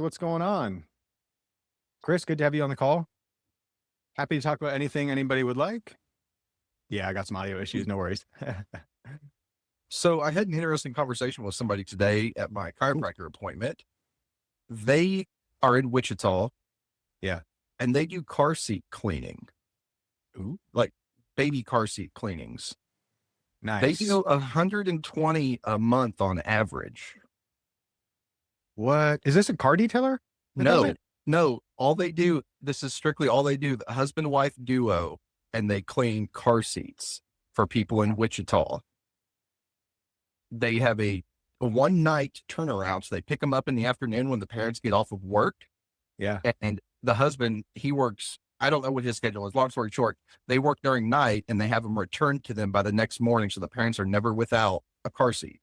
What's going on? Chris, good to have you on the call. Happy to talk about anything anybody would like. Yeah, I got some audio issues. No worries. So I had an interesting conversation with somebody today at my chiropractor appointment. They are in Wichita. Yeah. And they do car seat cleaning, Ooh, like baby car seat cleanings. They nice. do 120 a month on average. What is this, a car detailer that does No, it? no, all they do, this is strictly all they do, the husband-wife duo, and they clean car seats for people in Wichita. They have a one night turnaround. So they pick them up in the afternoon when the parents get off of work. Yeah. And the husband, he works, I don't know what his schedule is. Long story short, they work during night and they have them returned to them by the next morning. So the parents are never without a car seat.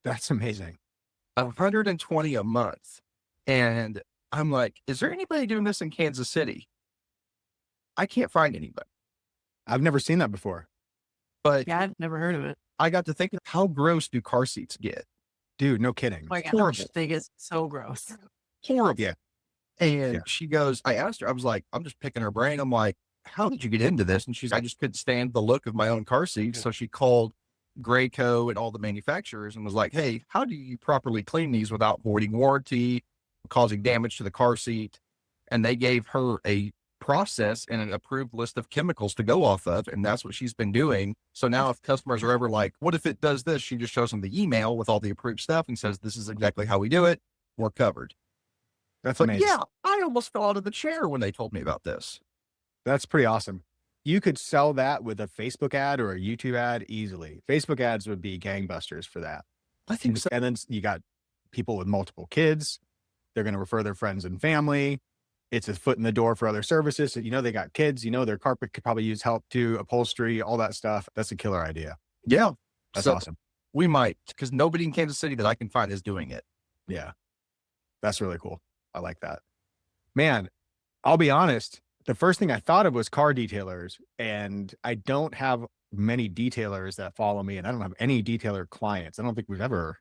That's amazing. 120 a month. And I'm like, is there anybody doing this in Kansas City? I can't find anybody. I've never seen that before. But Yeah, I've never heard of it. I got to thinking, how gross do car seats get? Dude, no kidding. Oh my God, Horrible. I think it's so gross. Horrible. Yeah. And Yeah. she goes, I asked her, I was like, I'm just picking her brain. I'm like, how did you get into this? And she's, I just couldn't stand the look of my own car seat. So she called Graco and all the manufacturers and was like, hey, how do you properly clean these without voiding warranty, causing damage to the car seat? And they gave her a process and an approved list of chemicals to go off of. And that's what she's been doing. So now if customers are ever like, what if it does this? She just shows them the email with all the approved stuff and says, this is exactly how we do it. We're covered. That's But amazing. yeah, I almost fell out of the chair when they told me about this. That's pretty awesome. You could sell that with a Facebook ad or a YouTube ad easily. Facebook ads would be gangbusters for that. I think so. And then you got people with multiple kids. They're going to refer their friends and family. It's a foot in the door for other services. So, they got kids, their carpet could probably use help too, upholstery, all that stuff. That's a killer idea. Yeah. That's So awesome. we might, because nobody in Kansas City that I can find is doing it. Yeah. That's really cool. I like that. Man, I'll be honest. The first thing I thought of was car detailers, and I don't have many detailers that follow me, and I don't have any detailer clients. I don't think we've ever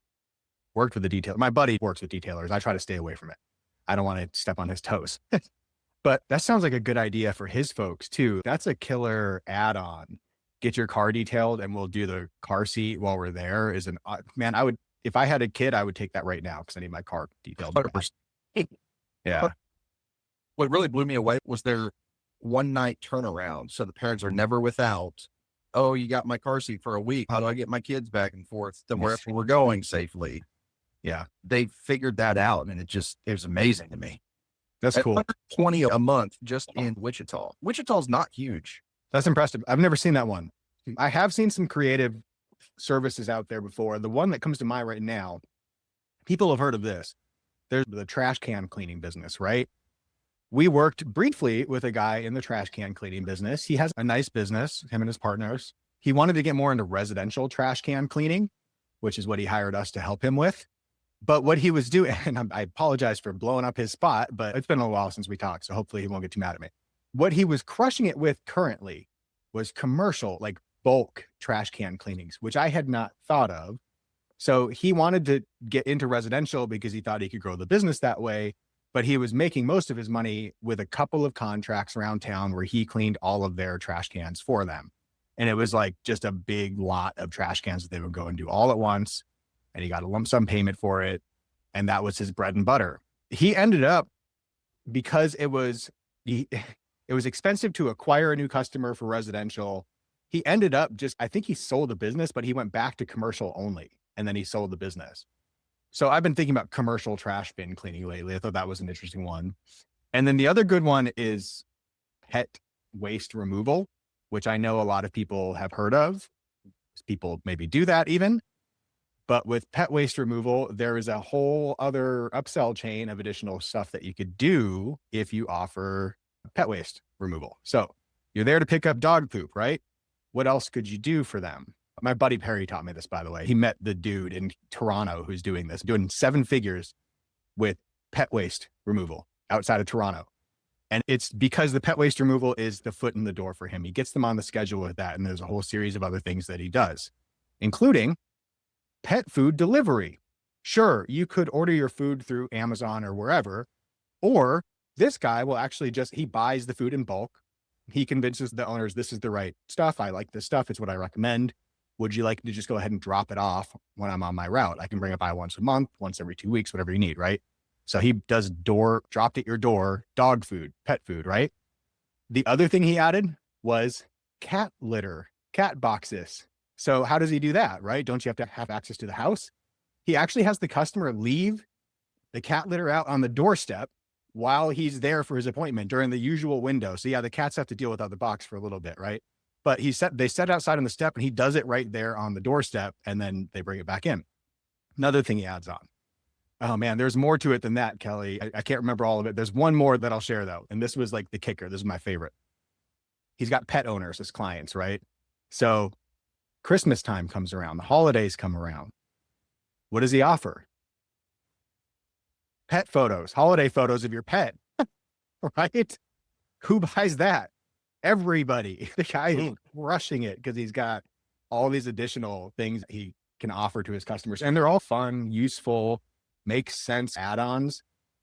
worked with a detailer. My buddy works with detailers. I try to stay away from it. I don't want to step on his toes. But that sounds like a good idea for his folks too. That's a killer add-on. Get your car detailed and we'll do the car seat while we're there. Man, if I had a kid, I would take that right now because I need my car detailed. 100%. Yeah. What really blew me away was their one night turnaround. So the parents are never without, oh, you got my car seat for a week. How do I get my kids back and forth to wherever we're going safely? Yeah. They figured that out. And it was amazing to me. That's cool. 120 a month just in Wichita. Wichita's not huge. That's impressive. I've never seen that one. I have seen some creative services out there before. The one that comes to mind right now, people have heard of this. There's the trash can cleaning business, right? We worked briefly with a guy in the trash can cleaning business. He has a nice business, him and his partners. He wanted to get more into residential trash can cleaning, which is what he hired us to help him with. But what he was doing, and I apologize for blowing up his spot, but it's been a while since we talked, so hopefully he won't get too mad at me. What he was crushing it with currently was commercial, like bulk trash can cleanings, which I had not thought of. So he wanted to get into residential because he thought he could grow the business that way. But he was making most of his money with a couple of contracts around town where he cleaned all of their trash cans for them. And it was like just a big lot of trash cans that they would go and do all at once. And he got a lump sum payment for it. And that was his bread and butter. He ended up, because it was expensive to acquire a new customer for residential. He ended up I think he sold the business, but he went back to commercial only. And then he sold the business. So I've been thinking about commercial trash bin cleaning lately. I thought that was an interesting one. And then the other good one is pet waste removal, which I know a lot of people have heard of. People maybe do that even. But with pet waste removal, there is a whole other upsell chain of additional stuff that you could do if you offer pet waste removal. So you're there to pick up dog poop, right? What else could you do for them? My buddy Perry taught me this, by the way. He met the dude in Toronto who's doing this, doing 7 figures with pet waste removal outside of Toronto. And it's because the pet waste removal is the foot in the door for him. He gets them on the schedule with that. And there's a whole series of other things that he does, including pet food delivery. Sure, you could order your food through Amazon or wherever, or this guy will actually he buys the food in bulk. He convinces the owners, this is the right stuff. I like this stuff. It's what I recommend. Would you like to just go ahead and drop it off when I'm on my route? I can bring it by once a month, once every 2 weeks, whatever you need, right? So he does dropped at your door, dog food, pet food, right? The other thing he added was cat litter, cat boxes. So how does he do that, right? Don't you have to have access to the house? He actually has the customer leave the cat litter out on the doorstep while he's there for his appointment during the usual window. So yeah, the cats have to deal without the box for a little bit, right? But they set outside on the step and he does it right there on the doorstep and then they bring it back in. Another thing he adds on. Oh man, there's more to it than that, Kelly. I can't remember all of it. There's one more that I'll share though. And this was like the kicker. This is my favorite. He's got pet owners as clients, right? So Christmas time comes around, the holidays come around. What does he offer? Pet photos, holiday photos of your pet, right? Who buys that? Everybody. The guy is crushing it because he's got all these additional things he can offer to his customers. And they're all fun, useful, makes sense add-ons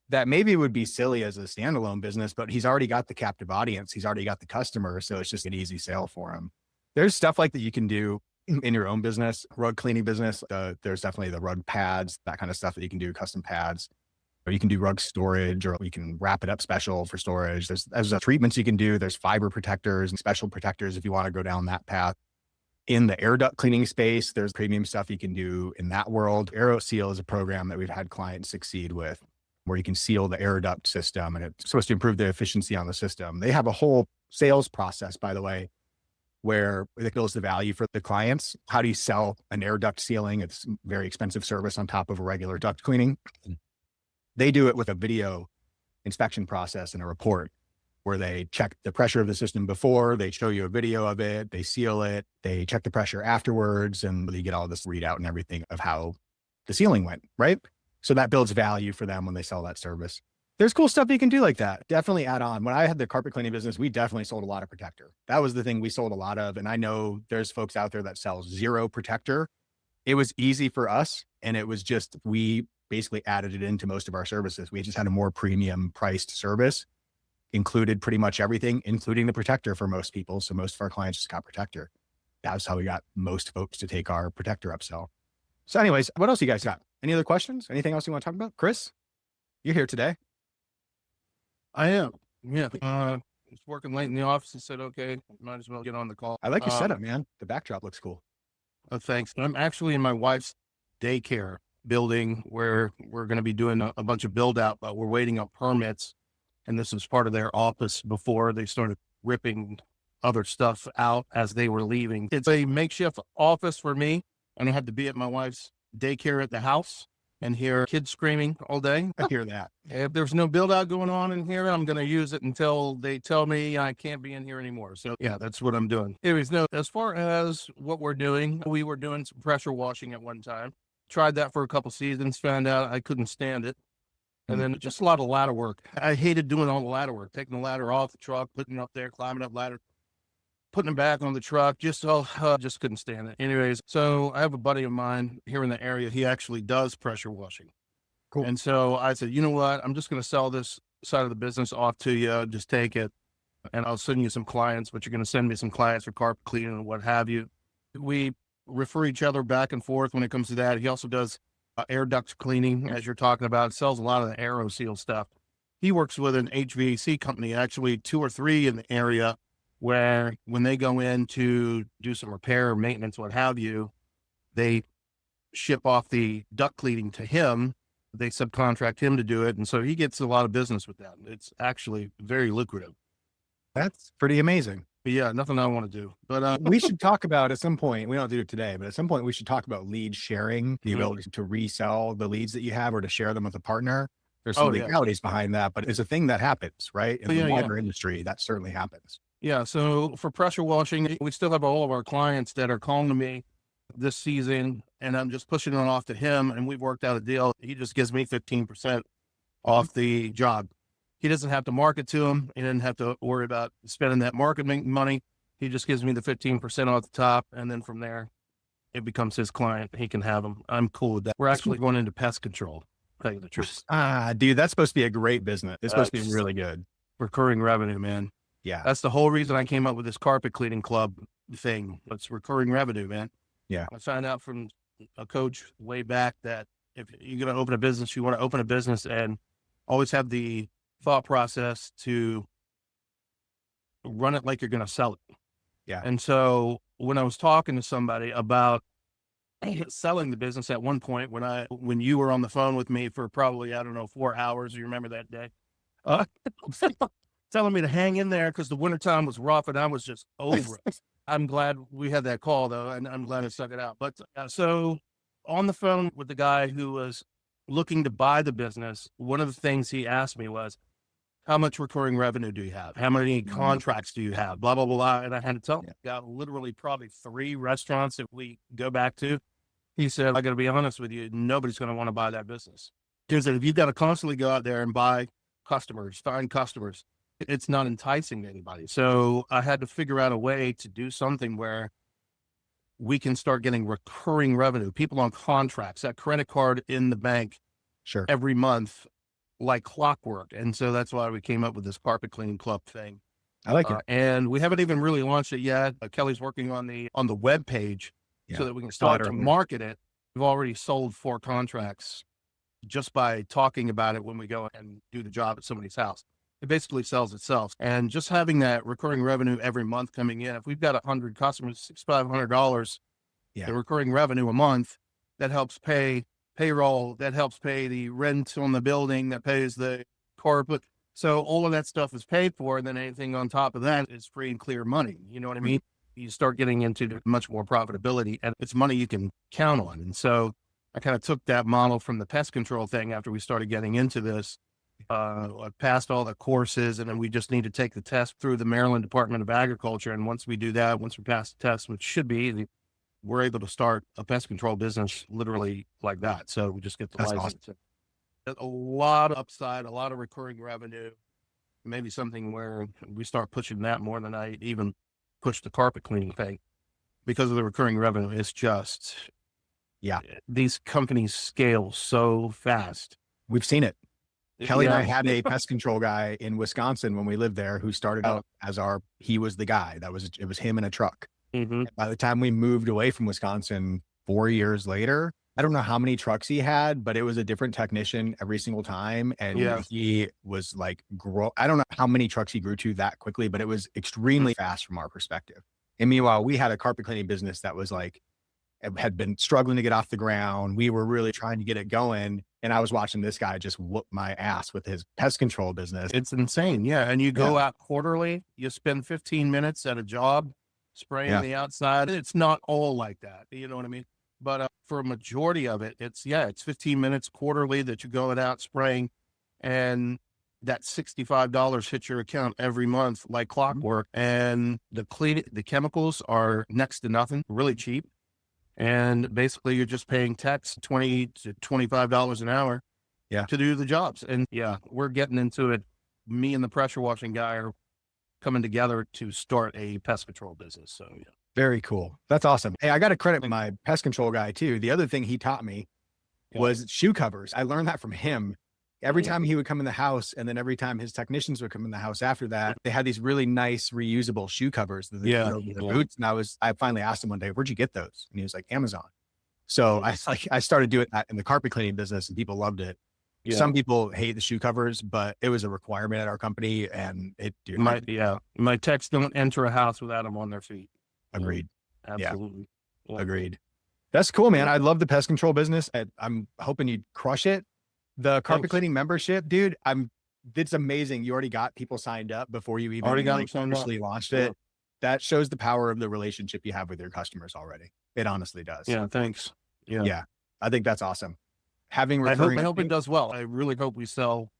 that maybe would be silly as a standalone business, but he's already got the captive audience. He's already got the customer. So it's just an easy sale for him. There's stuff like that you can do in your own business, rug cleaning business. There's definitely the rug pads, that kind of stuff that you can do, custom pads. Or you can do rug storage, or you can wrap it up special for storage. There's treatments you can do. There's fiber protectors and special protectors if you want to go down that path. In the air duct cleaning space, there's premium stuff you can do in that world. AeroSeal is a program that we've had clients succeed with, where you can seal the air duct system, and it's supposed to improve the efficiency on the system. They have a whole sales process, by the way, where it builds the value for the clients. How do you sell an air duct sealing? It's a very expensive service on top of a regular duct cleaning. They do it with a video inspection process and a report where they check the pressure of the system before, they show you a video of it, they seal it, they check the pressure afterwards, and you get all this readout and everything of how the sealing went, right? So that builds value for them when they sell that service. There's cool stuff you can do like that. Definitely add on. When I had the carpet cleaning business, we definitely sold a lot of protector. That was the thing we sold a lot of. And I know there's folks out there that sell zero protector. It was easy for us. And it was just, we basically added it into most of our services. We just had a more premium priced service, included pretty much everything, including the protector for most people. So most of our clients just got protector. That's how we got most folks to take our protector upsell. So anyways, what else you guys got? Any other questions? Anything else you want to talk about? Chris, you're here today. I am. Yeah. Was working late in the office and said, okay, might as well get on the call. I like your setup, man. The backdrop looks cool. Thanks. I'm actually in my wife's daycare building where we're going to be doing a bunch of build out, but we're waiting on permits. And this was part of their office before they started ripping other stuff out as they were leaving. It's a makeshift office for me. I don't have to be at my wife's daycare at the house and hear kids screaming all day. I hear that. If there's no build out going on in here, I'm going to use it until they tell me I can't be in here anymore. So yeah, that's what I'm doing. Anyways, no, as far as what we're doing, we were doing some pressure washing at one time. Tried that for a couple seasons, found out I couldn't stand it. And then just a lot of ladder work. I hated doing all the ladder work, taking the ladder off the truck, putting it up there, climbing up ladder, putting it back on the truck. Just couldn't stand it. Anyways, so I have a buddy of mine here in the area. He actually does pressure washing. Cool. And so I said, you know what? I'm just going to sell this side of the business off to you. Just take it and I'll send you some clients, but you're going to send me some clients for carpet cleaning and what have you. We refer each other back and forth when it comes to that. He also does air duct cleaning, as you're talking about. Sells a lot of the AeroSeal stuff. He works with an HVAC company, actually 2 or 3 in the area, where when they go in to do some repair, maintenance, what have you, they ship off the duct cleaning to him. They subcontract him to do it. And so he gets a lot of business with that. It's actually very lucrative. That's pretty amazing. But yeah, nothing I want to do. But we should talk about at some point, we don't do it today, but at some point we should talk about lead sharing, the ability to resell the leads that you have or to share them with a partner. There's some legalities behind that, but it's a thing that happens, right? In the water industry, that certainly happens. Yeah. So for pressure washing, we still have all of our clients that are calling to me this season, and I'm just pushing it off to him. And we've worked out a deal. He just gives me 15% off the job. He doesn't have to market to him. He doesn't have to worry about spending that marketing money. He just gives me the 15% off the top. And then from there, it becomes his client. He can have them. I'm cool with that. We're actually going into pest control. Tell you the truth. Dude, that's supposed to be a great business. It's supposed to be That's really good. recurring revenue, man. Yeah. That's the whole reason I came up with this carpet cleaning club thing. It's recurring revenue, man. Yeah. I found out from a coach way back that if you're going to open a business, you want to open a business and always have the thought process to run it like you're going to sell it. Yeah. And so when I was talking to somebody about selling the business at one point, when you were on the phone with me for probably, I don't know, 4 hours, you remember that day? Telling me to hang in there because the wintertime was rough and I was just over it. I'm glad we had that call though, and I'm glad I stuck it out. But so on the phone with the guy who was looking to buy the business, one of the things he asked me was, how much recurring revenue do you have? How many contracts do you have? Blah, blah, blah. And I had to tell him, got literally probably 3 restaurants if we go back to. He said, I got to be honest with you, nobody's going to want to buy that business. He said, if you've got to constantly go out there and buy customers, find customers, it's not enticing to anybody. So I had to figure out a way to do something where we can start getting recurring revenue, people on contracts, that credit card in the bank Sure. every month, like clockwork. And so that's why we came up with this carpet cleaning club thing. I like it. And we haven't even really launched it yet. Kelly's working on the web page so that we can start to market it. We've already sold 4 contracts just by talking about it when we go and do the job at somebody's house. It basically sells itself. And just having that recurring revenue every month coming in, if we've got 100 customers, $6,500 in recurring revenue a month, that helps pay payroll, that helps pay the rent on the building, that pays the carpet. So all of that stuff is paid for. And then anything on top of that is free and clear money. You know what I mean? You start getting into much more profitability and it's money you can count on. And so I kind of took that model from the pest control thing after we started getting into this. I passed all the courses and then we just need to take the test through the Maryland Department of Agriculture. And once we do that, once we pass the test, which should be easy, we're able to start a pest control business literally like that. So we just get the license. Awesome. A lot of upside, a lot of recurring revenue, maybe something where we start pushing that more than I even push the carpet cleaning thing because of the recurring revenue. It's just, these companies scale so fast. We've seen it. Kelly and I had a pest control guy in Wisconsin when we lived there who started out as he was the guy. It was him in a truck. Mm-hmm. By the time we moved away from Wisconsin 4 years later, I don't know how many trucks he had, but it was a different technician every single time. And he was like, I don't know how many trucks he grew to that quickly, but it was extremely fast from our perspective. And meanwhile, we had a carpet cleaning business that was like, had been struggling to get off the ground. We were really trying to get it going. And I was watching this guy just whoop my ass with his pest control business. It's insane. Yeah. And you go out quarterly, you spend 15 minutes at a job spraying the outside. It's not all like that. You know what I mean? But for a majority of it, it's 15 minutes quarterly that you're going out spraying and that $65 hits your account every month like clockwork. And the chemicals are next to nothing, really cheap. And basically you're just paying techs $20 to $25 an hour to do the jobs. And we're getting into it. Me and the pressure washing guy are coming together to start a pest control business. So very cool. That's awesome. Hey, I got to credit my pest control guy too. The other thing he taught me was shoe covers. I learned that from him. Every time he would come in the house, and then every time his technicians would come in the house after that, they had these really nice reusable shoe covers that they put over their boots. And I finally asked him one day, where'd you get those? And he was like, Amazon. So I started doing that in the carpet cleaning business and people loved it. Yeah. Some people hate the shoe covers, but it was a requirement at our company and my techs don't enter a house without them on their feet. Agreed. Absolutely. Yeah. Agreed. That's cool, man. I love the pest control business. I'm hoping you'd crush it. The carpet cleaning membership, dude, it's amazing. You already got people signed up before you even officially launched it. That shows the power of the relationship you have with your customers already. It honestly does. Yeah. Thanks. Yeah. I think that's awesome. Having I hope it does well. I really hope we sell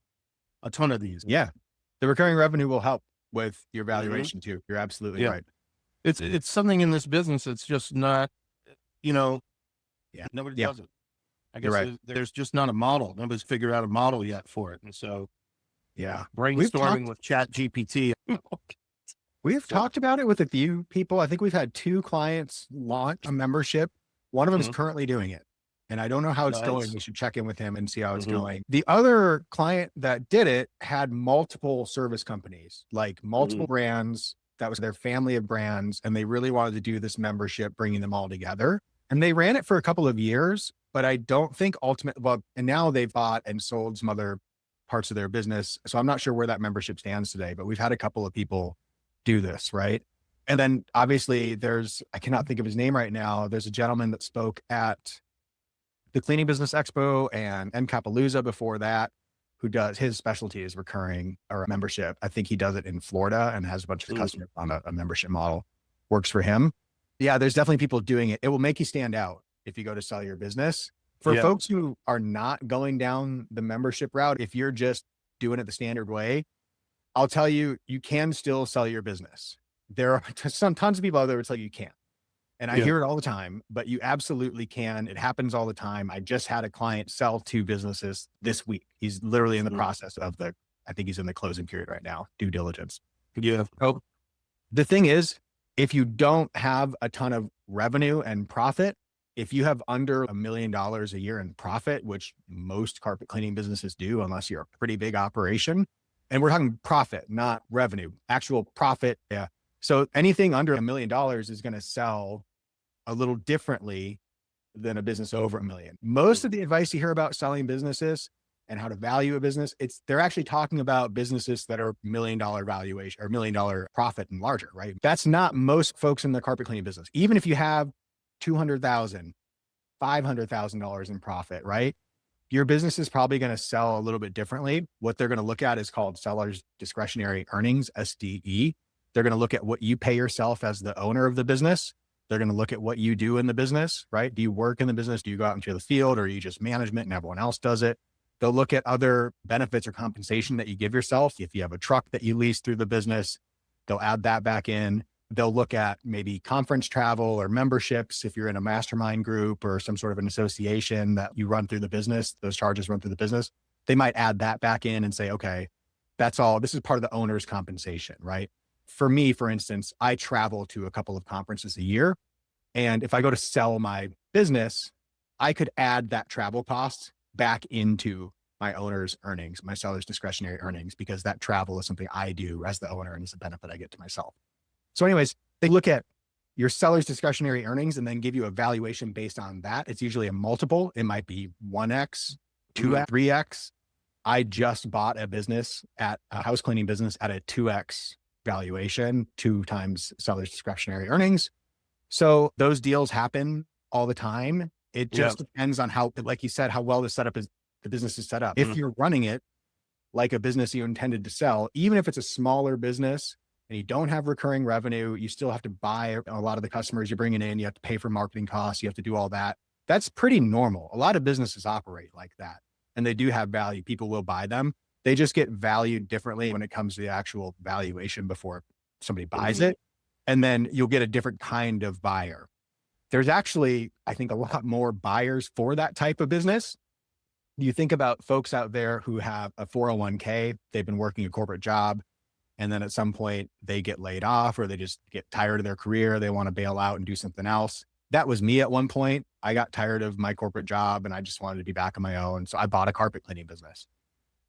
a ton of these. Yeah. The recurring revenue will help with your valuation too. You're absolutely right. It's something in this business. It's just not, nobody does it. I guess there's just not a model. Nobody's figured out a model yet for it. And so, brainstorming with Chat GPT. We've talked about it with a few people. I think we've had 2 clients launch a membership One of them is Mhm. currently doing it. And I don't know how it's going. Nice. We should check in with him and see how it's Mhm. going. The other client that did it had multiple service companies, like multiple brands. That was their family of brands. And they really wanted to do this membership, bringing them all together. And they ran it for a couple of years, but I don't think ultimately, well, and now they've bought and sold some other parts of their business. So I'm not sure where that membership stands today, but we've had a couple of people do this, right? And then obviously I cannot think of his name right now. There's a gentleman that spoke at the Cleaning Business Expo and NCAPalooza before that, who does his specialty is recurring or a membership. I think he does it in Florida and has a bunch of customers on a membership model. Works for him. Yeah, there's definitely people doing it. It will make you stand out if you go to sell your business. For Yeah. folks who are not going down the membership route, if you're just doing it the standard way, I'll tell you, you can still sell your business. There are tons of people out there who tell you can't. And I Yeah. hear it all the time, but you absolutely can. It happens all the time. I just had a client sell 2 businesses this week. He's literally in the process of I think he's in the closing period right now, due diligence. Yeah. Oh, the thing is, if you don't have a ton of revenue and profit, if you have under $1 million a year in profit, which most carpet cleaning businesses do, unless you're a pretty big operation, and we're talking profit, not revenue, actual profit. Yeah. So anything under $1 million is going to sell a little differently than a business over $1 million. Most of the advice you hear about selling businesses and how to value a business, they're actually talking about businesses that are $1 million valuation or $1 million profit and larger, right? That's not most folks in the carpet cleaning business. Even if you have $200,000, $500,000 in profit, right? Your business is probably going to sell a little bit differently. What they're going to look at is called seller's discretionary earnings, SDE. They're going to look at what you pay yourself as the owner of the business. They're going to look at what you do in the business, right? Do you work in the business? Do you go out into the field, or are you just management and everyone else does it? They'll look at other benefits or compensation that you give yourself. If you have a truck that you lease through the business, they'll add that back in. They'll look at maybe conference travel or memberships. If you're in a mastermind group or some sort of an association that you run through the business, those charges run through the business. They might add that back in and say, okay, that's all. This is part of the owner's compensation, right? For me, for instance, I travel to a couple of conferences a year. And if I go to sell my business, I could add that travel cost back into my owner's earnings, my seller's discretionary earnings, because that travel is something I do as the owner and it's a benefit I get to myself. So anyways, they look at your seller's discretionary earnings and then give you a valuation based on that. It's usually a multiple. It might be 1x, 2x, 3x. I just bought a business at a house cleaning business at a 2x valuation, 2 times seller's discretionary earnings. So those deals happen all the time. It just depends on how, like you said, how well the business is set up. If you're running it like a business you intended to sell, even if it's a smaller business and you don't have recurring revenue, you still have to buy a lot of the customers you're bringing in. You have to pay for marketing costs. You have to do all that. That's pretty normal. A lot of businesses operate like that and they do have value. People will buy them. They just get valued differently when it comes to the actual valuation before somebody buys it. And then you'll get a different kind of buyer. There's actually, I think, a lot more buyers for that type of business. You think about folks out there who have a 401k, they've been working a corporate job, and then at some point they get laid off or they just get tired of their career. They want to bail out and do something else. That was me at one point. I got tired of my corporate job and I just wanted to be back on my own. So I bought a carpet cleaning business.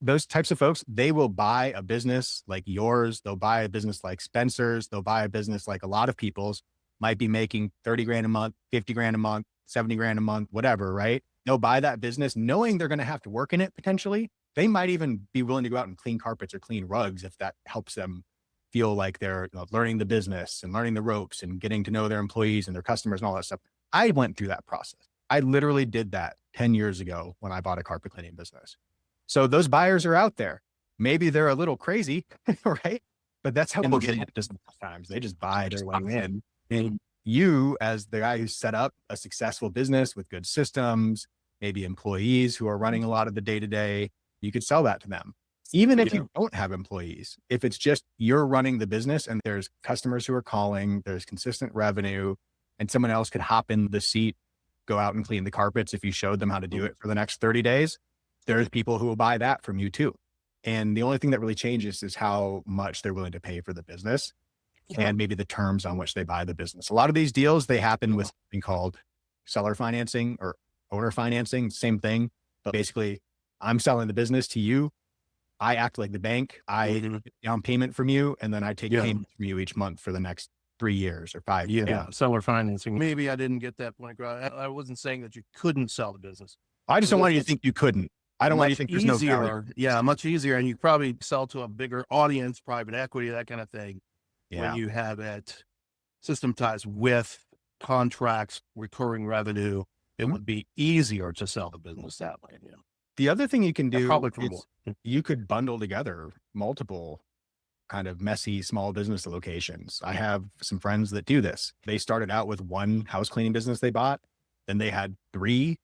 Those types of folks, they will buy a business like yours. They'll buy a business like Spencer's. They'll buy a business like a lot of people's, might be making 30 grand a month, 50 grand a month, 70 grand a month, whatever, right? They'll buy that business knowing they're going to have to work in it potentially. They might even be willing to go out and clean carpets or clean rugs if that helps them feel like they're learning the business and learning the ropes and getting to know their employees and their customers and all that stuff. I went through that process. I literally did that 10 years ago when I bought a carpet cleaning business. So those buyers are out there. Maybe they're a little crazy, right? But that's how people get into business sometimes. They just buy their way in. And you, as the guy who set up a successful business with good systems, maybe employees who are running a lot of the day-to-day, you could sell that to them. Even if you don't have employees, if it's just you're running the business and there's customers who are calling, there's consistent revenue, and someone else could hop in the seat, go out and clean the carpets if you showed them how to do it for the next 30 days, there's people who will buy that from you too. And the only thing that really changes is how much they're willing to pay for the business and maybe the terms on which they buy the business. A lot of these deals, they happen with something called seller financing or owner financing, same thing. But basically, I'm selling the business to you. I act like the bank. I get down payment from you, and then I take payment from you each month for the next 3 years or 5 years. Yeah, seller financing. Maybe I didn't get that point across. I wasn't saying that you couldn't sell the business. I just don't want you to think you couldn't. I don't want you to think there's no value. Yeah, much easier. And you probably sell to a bigger audience, private equity, that kind of thing. Yeah. When you have it systematized with contracts, recurring revenue, it would be easier to sell the business that way. Yeah. The other thing you can do more. is you could bundle together multiple kind of messy small business locations. I have some friends that do this. They started out with one house cleaning business they bought, then they had 3.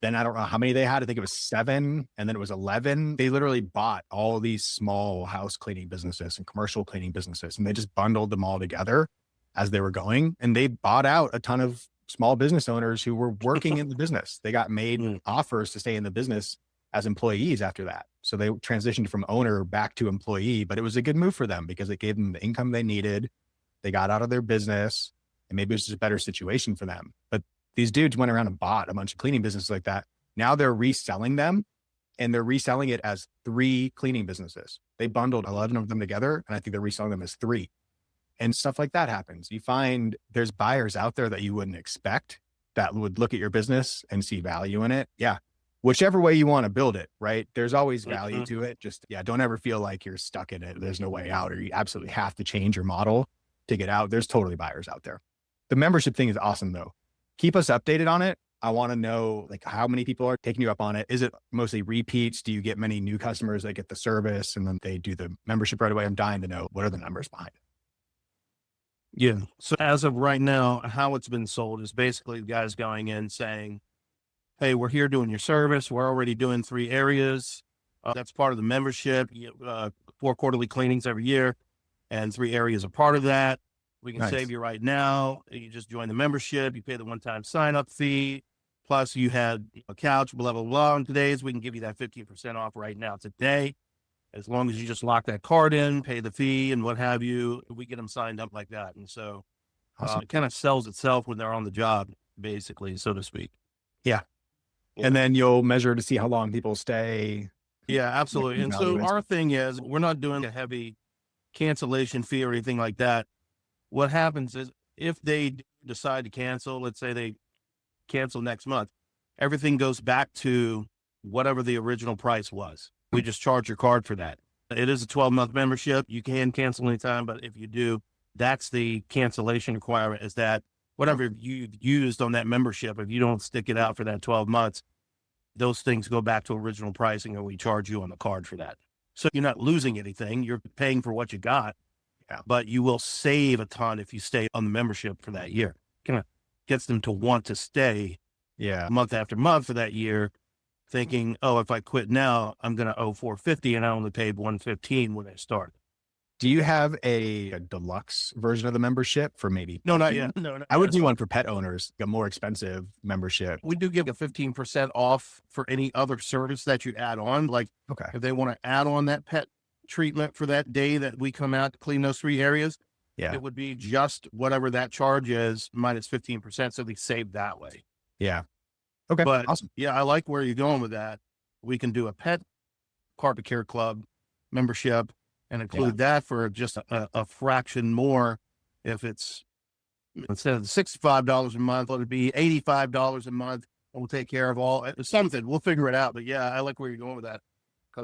Then I don't know how many they had. I think it was 7, and then it was 11. They literally bought all these small house cleaning businesses and commercial cleaning businesses, and they just bundled them all together as they were going. And they bought out a ton of small business owners who were working in the business. They got made offers to stay in the business as employees after that. So they transitioned from owner back to employee, but it was a good move for them because it gave them the income they needed. They got out of their business, and maybe it was just a better situation for them. But these dudes went around and bought a bunch of cleaning businesses like that. Now they're reselling them, and they're reselling it as 3 cleaning businesses. They bundled 11 of them together, and I think they're reselling them as 3. And stuff like that happens. You find there's buyers out there that you wouldn't expect that would look at your business and see value in it. Yeah. Whichever way you want to build it, right? There's always value to it. Just, don't ever feel like you're stuck in it. There's no way out, or you absolutely have to change your model to get out. There's totally buyers out there. The membership thing is awesome though. Keep us updated on it. I want to know like how many people are taking you up on it. Is it mostly repeats? Do you get many new customers that get the service and then they do the membership right away? I'm dying to know, what are the numbers behind it? Yeah. So as of right now, how it's been sold is basically guys going in saying, hey, we're here doing your service. We're already doing 3 areas. That's part of the membership, 4 quarterly cleanings every year, and 3 areas are part of that. We can save you right now. You just join the membership. You pay the one-time sign-up fee. Plus you had a couch, blah, blah, blah. On today's, we can give you that 15% off right now today. As long as you just lock that card in, pay the fee and what have you, we get them signed up like that. And so it kind of sells itself when they're on the job, basically, so to speak. Yeah. And then you'll measure to see how long people stay. Yeah, absolutely. And so our thing is, we're not doing a heavy cancellation fee or anything like that. What happens is if they decide to cancel, let's say they cancel next month, everything goes back to whatever the original price was. We just charge your card for that. It is a 12-month membership. You can cancel anytime, but if you do, that's the cancellation requirement, is that whatever you've used on that membership, if you don't stick it out for that 12 months, those things go back to original pricing and we charge you on the card for that. So you're not losing anything. You're paying for what you got, but you will save a ton if you stay on the membership for that year. Kind of gets them to want to stay month after month for that year, thinking, oh, if I quit now, I'm going to owe $450 and I only paid $115 when I started. Do you have a deluxe version of the membership for maybe? No, not yet. No, I would do one for pet owners, a more expensive membership. We do give a 15% off for any other service that you add on. Like if they want to add on that pet treatment for that day that we come out to clean those 3 areas, it would be just whatever that charge is minus 15%. So they save that way. Yeah. Okay. But awesome. Yeah, I like where you're going with that. We can do a pet carpet care club membership and include that for just a fraction more. If it's instead of $65 a month, it'll be $85 a month. And we'll take care of all something. We'll figure it out. But yeah, I like where you're going with that.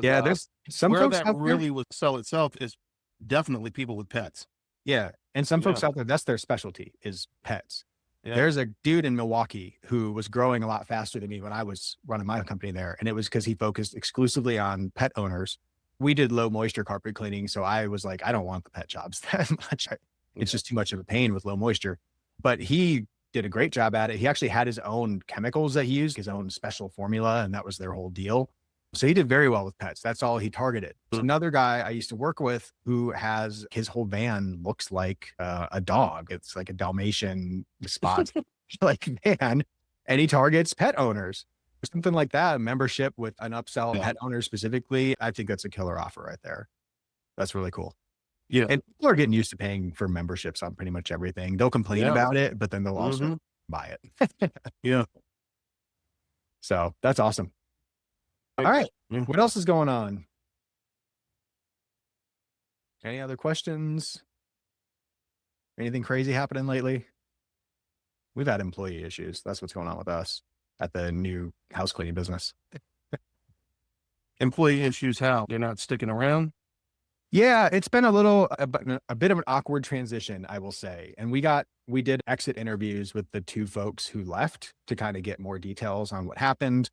Yeah, there's some where folks that out really would sell itself is definitely people with pets. Yeah, and some folks out there, that's their specialty, is pets. Yeah. There's a dude in Milwaukee who was growing a lot faster than me when I was running my company there. And it was because he focused exclusively on pet owners. We did low moisture carpet cleaning. So I was like, I don't want the pet jobs that much. It's just too much of a pain with low moisture. But he did a great job at it. He actually had his own chemicals that he used, his own special formula, and that was their whole deal. So he did very well with pets. That's all he targeted. There's another guy I used to work with who has his whole van looks like a dog. It's like a Dalmatian spot like van, and he targets pet owners. Something like that, a membership with an upsell pet owner specifically. I think that's a killer offer right there. That's really cool. Yeah. And people are getting used to paying for memberships on pretty much everything. They'll complain about it, but then they'll also buy it. Yeah. So that's awesome. All right. Yeah. What else is going on? Any other questions? Anything crazy happening lately? We've had employee issues. That's what's going on with us at the new house cleaning business. Employee issues, how? They're not sticking around? Yeah, it's been a bit of an awkward transition, I will say. And we did exit interviews with the two folks who left to kind of get more details on what happened.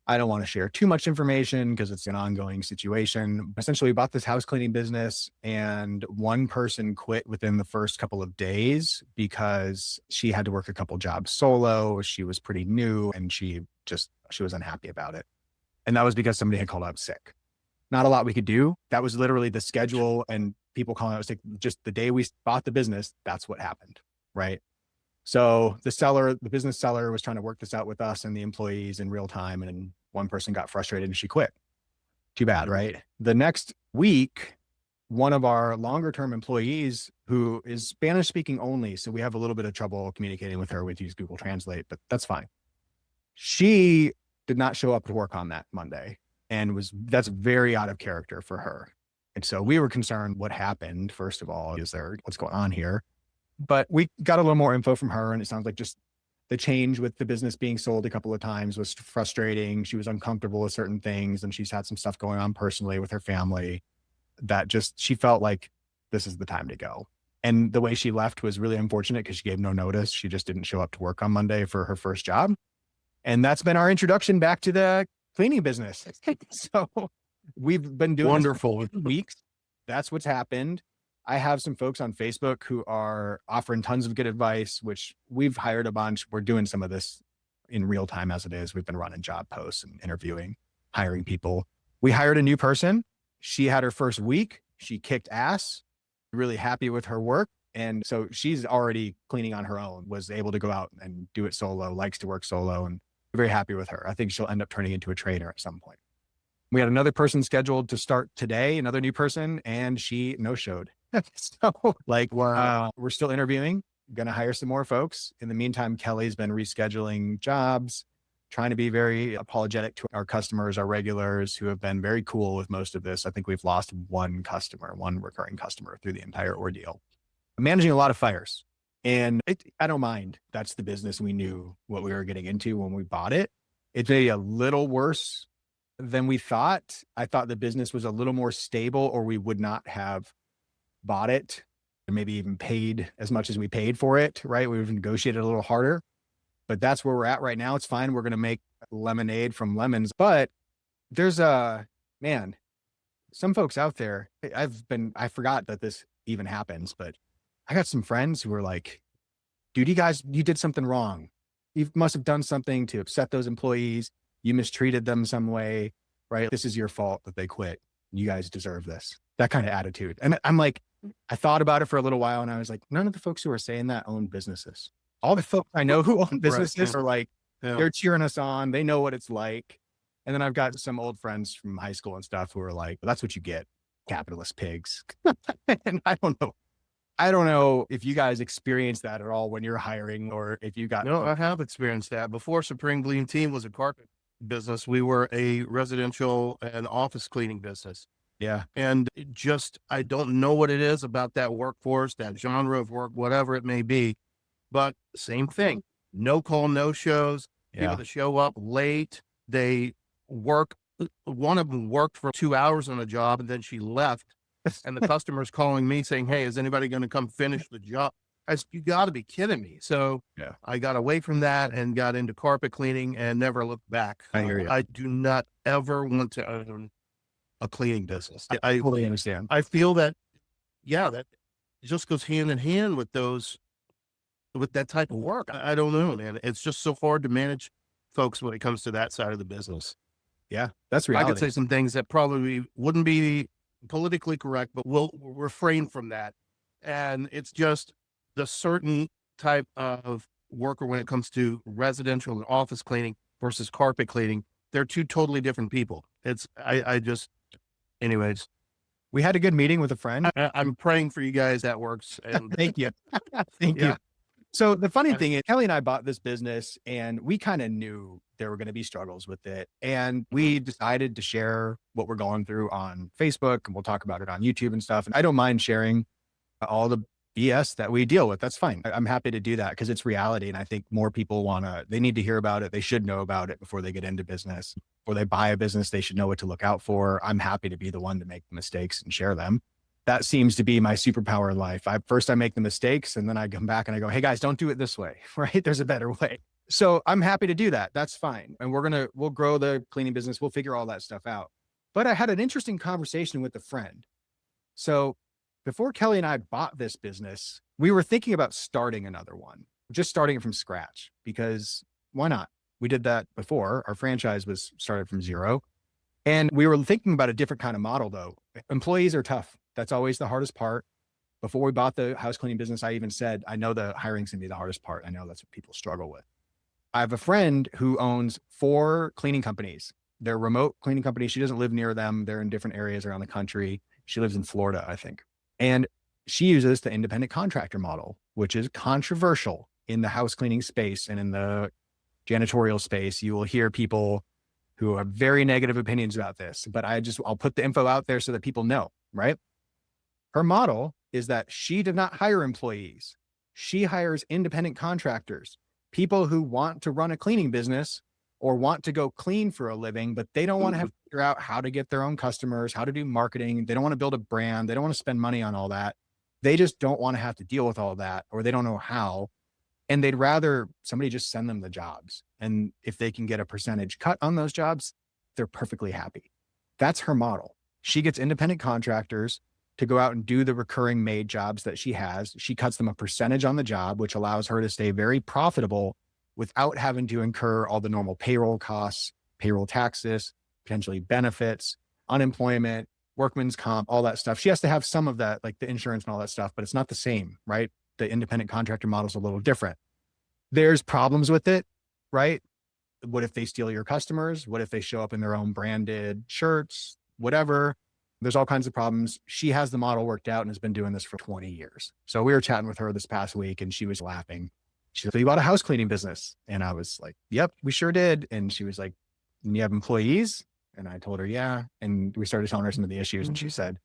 I don't want to share too much information because it's an ongoing situation. Essentially, we bought this house cleaning business and one person quit within the first couple of days because she had to work a couple jobs solo. She was pretty new and she was unhappy about it. And that was because somebody had called out sick. Not a lot we could do. That was literally the schedule and people calling out sick. Just the day we bought the business, that's what happened. Right. So the business seller was trying to work this out with us and the employees in real time. And one person got frustrated and she quit. Too bad, right? The next week, one of our longer term employees who is Spanish speaking only, so we have a little bit of trouble communicating with her. We use Google Translate, but that's fine. She did not show up to work on that Monday and that's very out of character for her. And so we were concerned what happened. First of all, what's going on here? But we got a little more info from her and it sounds like just the change with the business being sold a couple of times was frustrating. She was uncomfortable with certain things and she's had some stuff going on personally with her family that she felt like this is the time to go. And the way she left was really unfortunate because she gave no notice. She just didn't show up to work on Monday for her first job. And that's been our introduction back to the cleaning business. So we've been doing Wonderful. this for weeks. That's what's happened. I have some folks on Facebook who are offering tons of good advice, which we've hired a bunch. We're doing some of this in real time as it is. We've been running job posts and interviewing, hiring people. We hired a new person. She had her first week. She kicked ass, really happy with her work. And so she's already cleaning on her own, was able to go out and do it solo, likes to work solo, and very happy with her. I think she'll end up turning into a trainer at some point. We had another person scheduled to start today, another new person, and she no-showed. So Wow. we're still interviewing, going to hire some more folks. In the meantime, Kelly's been rescheduling jobs, trying to be very apologetic to our customers, our regulars who have been very cool with most of this. I think we've lost one recurring customer through the entire ordeal. Managing a lot of fires. And I don't mind. That's the business. We knew what we were getting into when we bought it. It's maybe a little worse than we thought. I thought the business was a little more stable or we would not have bought it and maybe even paid as much as we paid for it, right? We've negotiated a little harder, but that's where we're at right now. It's fine. We're going to make lemonade from lemons, but there's some folks out there. I forgot that this even happens, but I got some friends who were like, dude, you did something wrong. You must have done something to upset those employees. You mistreated them some way, right? This is your fault that they quit. You guys deserve this. That kind of attitude. And I'm like, I thought about it for a little while and I was like, none of the folks who are saying that own businesses. All the folks I know who own businesses are like, they're cheering us on. They know what it's like. And then I've got some old friends from high school and stuff who are like, well, that's what you get, capitalist pigs. And I don't know if you guys experience that at all when you're hiring or if you got. No, I have experienced that. Before Supreme Clean Team was a carpet business, we were a residential and office cleaning business. Yeah. And I don't know what it is about that workforce, that genre of work, whatever it may be, but same thing. No call, no shows, people that show up late, they work. One of them worked for 2 hours on a job and then she left and the customer's calling me saying, hey, is anybody going to come finish the job? I said, you got to be kidding me. So I got away from that and got into carpet cleaning and never looked back. I hear you. I do not ever want to own a cleaning business. I totally understand. I feel that, that just goes hand in hand with that type of work. I don't know, man. It's just so hard to manage folks when it comes to that side of the business. Yeah, that's reality. I could say some things that probably wouldn't be politically correct, but we'll refrain from that. And it's just the certain type of worker when it comes to residential and office cleaning versus carpet cleaning. They're two totally different people. Anyways. We had a good meeting with a friend. I'm praying for you guys that works. And Thank you. Thank you. So the funny thing is Kelly and I bought this business and we kind of knew there were going to be struggles with it. And we decided to share what we're going through on Facebook, and we'll talk about it on YouTube and stuff. And I don't mind sharing all the BS that we deal with. That's fine. I'm happy to do that because it's reality. And I think more people they need to hear about it. They should know about it before they get into business. Before they buy a business, they should know what to look out for. I'm happy to be the one to make the mistakes and share them. That seems to be my superpower in life. First I make the mistakes and then I come back and I go, hey guys, don't do it this way, right? There's a better way. So I'm happy to do that. That's fine. And we'll grow the cleaning business. We'll figure all that stuff out. But I had an interesting conversation with a friend. So before Kelly and I bought this business, we were thinking about starting another one, just starting it from scratch, because why not? We did that before. Our franchise was started from zero. And we were thinking about a different kind of model though. Employees are tough. That's always the hardest part. Before we bought the house cleaning business, I even said, I know the hiring's gonna be the hardest part. I know that's what people struggle with. I have a friend who owns 4 cleaning companies. They're remote cleaning companies. She doesn't live near them. They're in different areas around the country. She lives in Florida, I think. And she uses the independent contractor model, which is controversial in the house cleaning space and in the janitorial space. You will hear people who have very negative opinions about this, but I'll put the info out there so that people know, right? Her model is that she did not hire employees. She hires independent contractors, people who want to run a cleaning business or want to go clean for a living, but they don't want to have to figure out how to get their own customers, how to do marketing. They don't want to build a brand. They don't want to spend money on all that. They just don't want to have to deal with all that, or they don't know how. And they'd rather somebody just send them the jobs. And if they can get a percentage cut on those jobs, they're perfectly happy. That's her model. She gets independent contractors to go out and do the recurring made jobs that she has. She cuts them a percentage on the job, which allows her to stay very profitable without having to incur all the normal payroll costs, payroll taxes, potentially benefits, unemployment, workman's comp, all that stuff. She has to have some of that, like the insurance and all that stuff, but it's not the same, right? The independent contractor model is a little different. There's problems with it, right? What if they steal your customers? What if they show up in their own branded shirts, whatever? There's all kinds of problems. She has the model worked out and has been doing this for 20 years. So we were chatting with her this past week and she was laughing. She said, so you bought a house cleaning business? And I was like, yep, we sure did. And she was like, and you have employees? And I told her, yeah. And we started telling her some of the issues. And she said,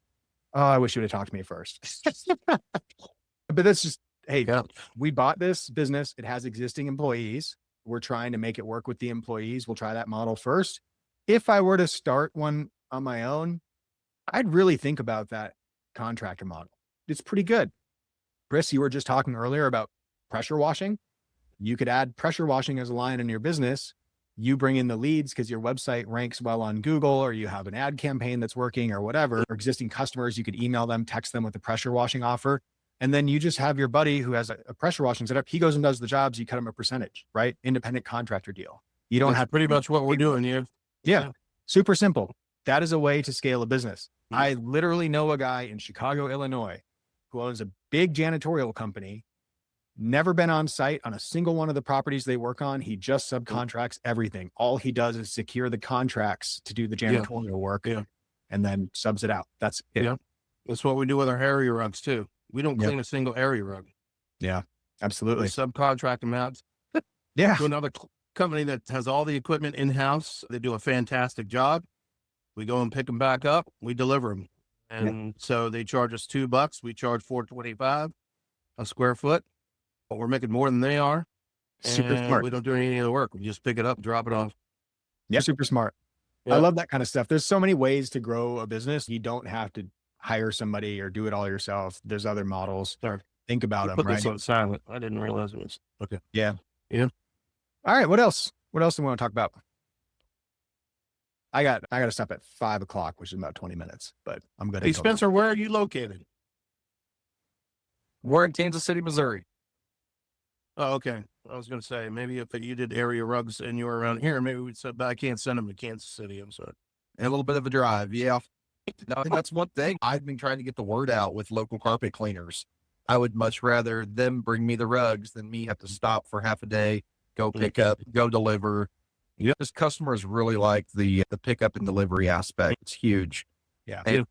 oh, I wish you would have talked to me first. But that's just, hey, we bought this business. It has existing employees. We're trying to make it work with the employees. We'll try that model first. If I were to start one on my own, I'd really think about that contractor model. It's pretty good. Chris, you were just talking earlier about pressure washing. You could add pressure washing as a line in your business. You bring in the leads because your website ranks well on Google, or you have an ad campaign that's working or whatever. Or existing customers, you could email them, text them with a pressure washing offer. And then you just have your buddy who has a pressure washing setup. He goes and does the jobs. You cut him a percentage, right? Independent contractor deal. You don't have pretty much what we're doing here. Yeah. Super simple. That is a way to scale a business. I literally know a guy in Chicago, Illinois, who owns a big janitorial company, never been on site on a single one of the properties they work on. He just subcontracts everything. All he does is secure the contracts to do the janitorial work and then subs it out. That's it. Yeah. That's what we do with our area rugs too. We don't clean a single area rug. Yeah, absolutely. We subcontract them out to another company that has all the equipment in-house. They do a fantastic job. We go and pick them back up. We deliver them. And so they charge us $2. We charge $4.25 a square foot, but we're making more than they are. Super smart. We don't do any of the work. We just pick it up, drop it off. Yeah, super smart. Yeah. I love that kind of stuff. There's so many ways to grow a business. You don't have to hire somebody or do it all yourself. There's other models. Sorry. Think about them, Put right? this on silent. I didn't realize it was. Okay. Yeah. Yeah. All right. What else? What else do we want to talk about? I got to stop at 5 o'clock, which is about 20 minutes, but I'm good. Hey, Spencer, where are you located? We're in Kansas City, Missouri. Oh, okay. I was going to say, maybe if you did area rugs and you were around here, maybe we'd say, but I can't send them to Kansas City. I'm sorry. And a little bit of a drive. Yeah. No, I think that's one thing. I've been trying to get the word out with local carpet cleaners. I would much rather them bring me the rugs than me have to stop for half a day, go pick up, go deliver. Yeah. Just customers really like the pickup and delivery aspect. It's huge. Yeah. And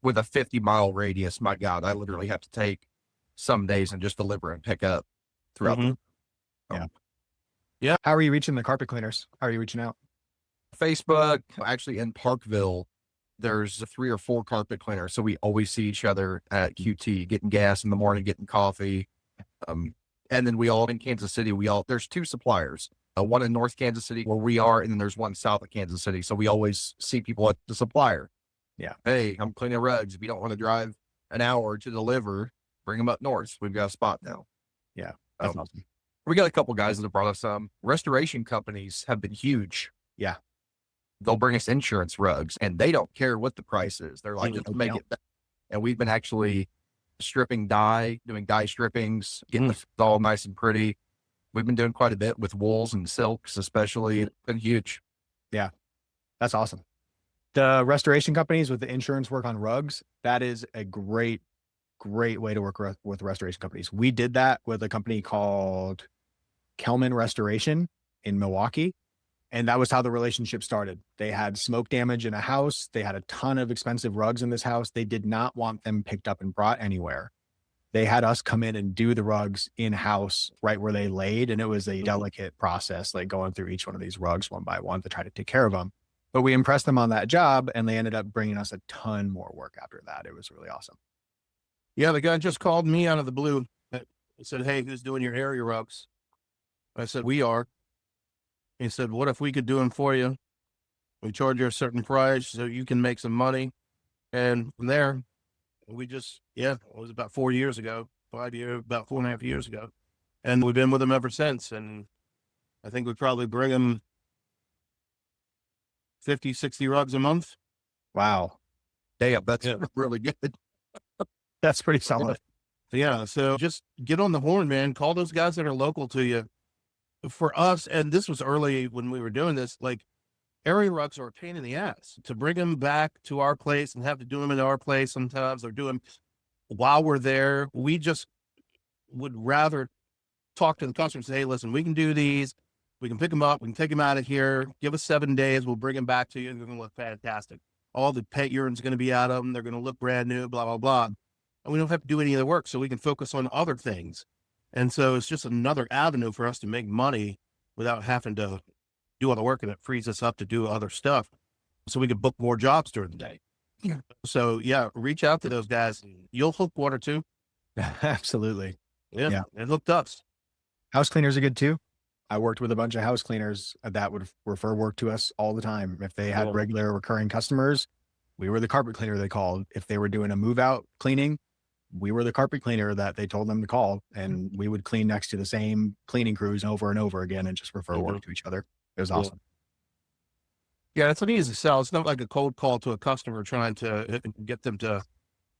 with a 50-mile radius, my God, I literally have to take some days and just deliver and pick up throughout Mhm. How are you reaching the carpet cleaners? How are you reaching out? Facebook. Actually, in Parkville, there's 3 or 4 carpet cleaners. So we always see each other at QT, getting gas in the morning, getting coffee. And then we all in Kansas City, there's 2 suppliers, one in North Kansas City where we are, and then there's one south of Kansas City. So we always see people at the supplier. Yeah. Hey, I'm cleaning rugs. If you don't want to drive an hour to deliver, bring them up north. We've got a spot now. Yeah. That's Um, awesome. We got a couple guys that have brought us some. Restoration companies have been huge. Yeah. They'll bring us insurance rugs and they don't care what the price is. They're like, Mhm. just make it better. And we've been actually stripping dye, doing dye strippings, getting the all nice and pretty. We've been doing quite a bit with wools and silks, especially. It's been huge. That's awesome. The restoration companies with the insurance work on rugs, that is a great way to work with restoration companies. We did that with a company called Kelman Restoration in Milwaukee. And that was how the relationship started. They had smoke damage in a house. They had a ton of expensive rugs in this house. They did not want them picked up and brought anywhere. They had us come in and do the rugs in-house right where they laid. And it was a delicate process, like going through each one of these rugs one by one to try to take care of them. But we impressed them on that job and they ended up bringing us a ton more work after that. It was really awesome. Yeah, the guy just called me out of the blue. He said, "Hey, who's doing your area rugs?" I said, "We are." He said, "What if we could do them for you? We charge you a certain price so you can make some money." And from there, it was about 4 years ago, about 4.5 years ago. And we've been with him ever since. And I think we probably bring him 50, 60 rugs a month. Wow. Damn, that's Yeah. really good. That's pretty solid. Yeah. So just get on the horn, man. Call those guys that are local to you. For us, and this was early when we were doing this, like area rugs are a pain in the ass to bring them back to our place and have to do them in our place sometimes or do them while we're there. We just would rather talk to the customer and say, "Hey, listen, we can do these. We can pick them up. We can take them out of here. Give us 7 days. We'll bring them back to you. They're going to look fantastic. All the pet urine's going to be out of them. They're going to look brand new, blah, blah, blah." And we don't have to do any of the work, so we can focus on other things. And so it's just another avenue for us to make money without having to do all the work, and it frees us up to do other stuff so we can book more jobs during the day. Yeah. So yeah, reach out to those guys. You'll hook one or two. Absolutely. Yeah. It hooked us. House cleaners are good too. I worked with a bunch of house cleaners that would refer work to us all the time. If they had Cool. regular recurring customers, we were the carpet cleaner they called. If they were doing a move out cleaning, we were the carpet cleaner that they told them to call, and we would clean next to the same cleaning crews over and over again and just refer work to each other. It was awesome. Yeah, it's an easy sell. It's not like a cold call to a customer trying to get them to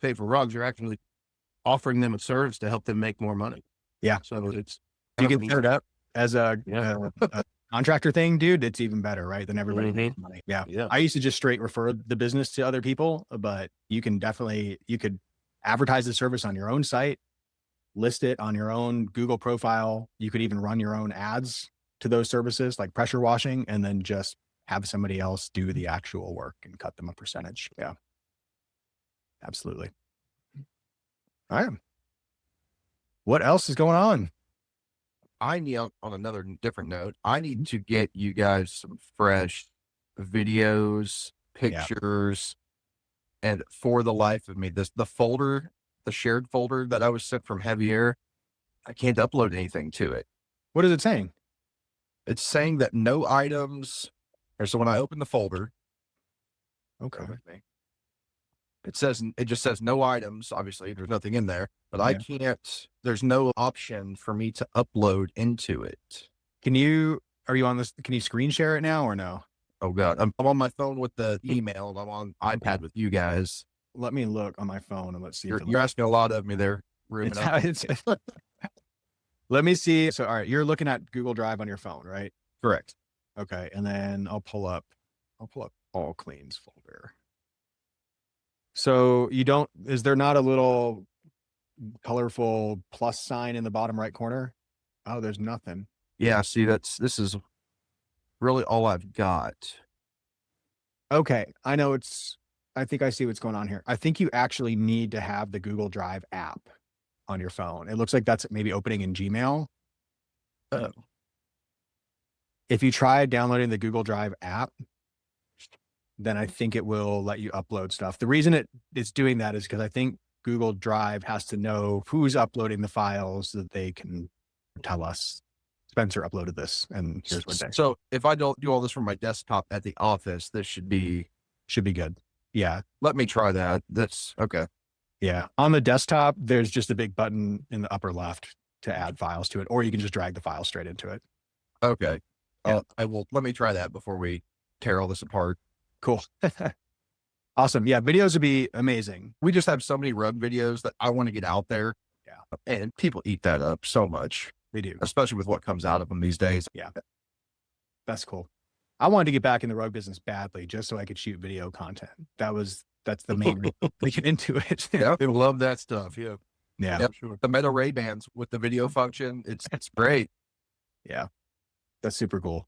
pay for rugs. You're actually offering them a service to help them make more money. Yeah. So it's If you get paired up as a contractor thing, dude, it's even better, right? Than everybody making money. Yeah. Yeah. I used to just straight refer the business to other people, but you could advertise the service on your own site, list it on your own Google profile. You could even run your own ads to those services like pressure washing, and then just have somebody else do the actual work and cut them a percentage. Yeah. Absolutely. All right. What else is going on? I need, on another different note, I need to get you guys some fresh videos, pictures, and for the life of me, the shared folder that I was sent from Heavier, I can't upload anything to it. What is it saying? It's saying that no items, or so when I open the folder, Okay. it just says no items. Obviously, there's nothing in there, but I can't, there's no option for me to upload into it. Are you on this? Can you screen share it now or no? Oh God, I'm on my phone with the email and I'm on iPad with you guys. Let me look on my phone and let's see. You're asking a lot of me there, Reuben. Let me see. So, all right, you're looking at Google Drive on your phone, right? Correct. Okay. And then I'll pull up all cleans folder. So is there not a little colorful plus sign in the bottom right corner? Oh, there's nothing. Yeah. See, this is really all I've got. Okay. I think I see what's going on here. I think you actually need to have the Google Drive app on your phone. It looks like that's maybe opening in Gmail. Oh. If you try downloading the Google Drive app, then I think it will let you upload stuff. The reason it's doing that is because I think Google Drive has to know who's uploading the files so that they can tell us Spencer uploaded this and here's what day. So if I don't do all this from my desktop at the office, this should be good. Yeah. Let me try that. That's okay. Yeah. On the desktop, there's just a big button in the upper left to add files to it, or you can just drag the file straight into it. Okay. Yeah. Let me try that before we tear all this apart. Cool. Awesome. Yeah. Videos would be amazing. We just have so many rug videos that I want to get out there. Yeah. And people eat that up so much, They do. especially with what comes out of them these days. Yeah. That's cool. I wanted to get back in the rug business badly just so I could shoot video content. That's the main reason we get into it. Yeah. They love that stuff. Yeah. Yeah. Yep. Sure. The Meta Ray-Bans with the video function. It's great. Yeah. That's super cool.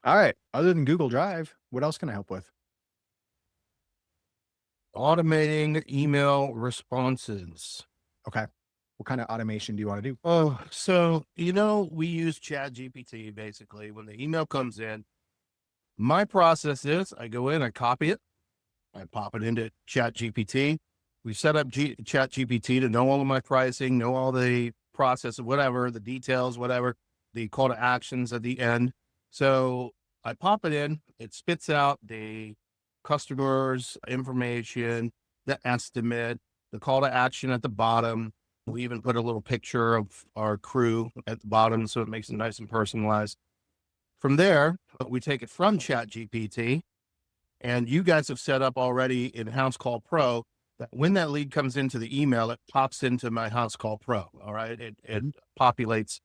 All right. Other than Google Drive, what else can I help with? Automating email responses. Okay. What kind of automation do you want to do? Oh, so, we use ChatGPT basically. When the email comes in, my process is I go in, I copy it, I pop it into ChatGPT. We set up ChatGPT to know all of my pricing, know all the process of whatever, the details, whatever, the call to actions at the end. So I pop it in, it spits out the customer's information, the estimate, the call to action at the bottom. We even put a little picture of our crew at the bottom so it makes it nice and personalized. From there, we take it from ChatGPT, and you guys have set up already in House Call Pro that when that lead comes into the email, it pops into my House Call Pro. All right. It populates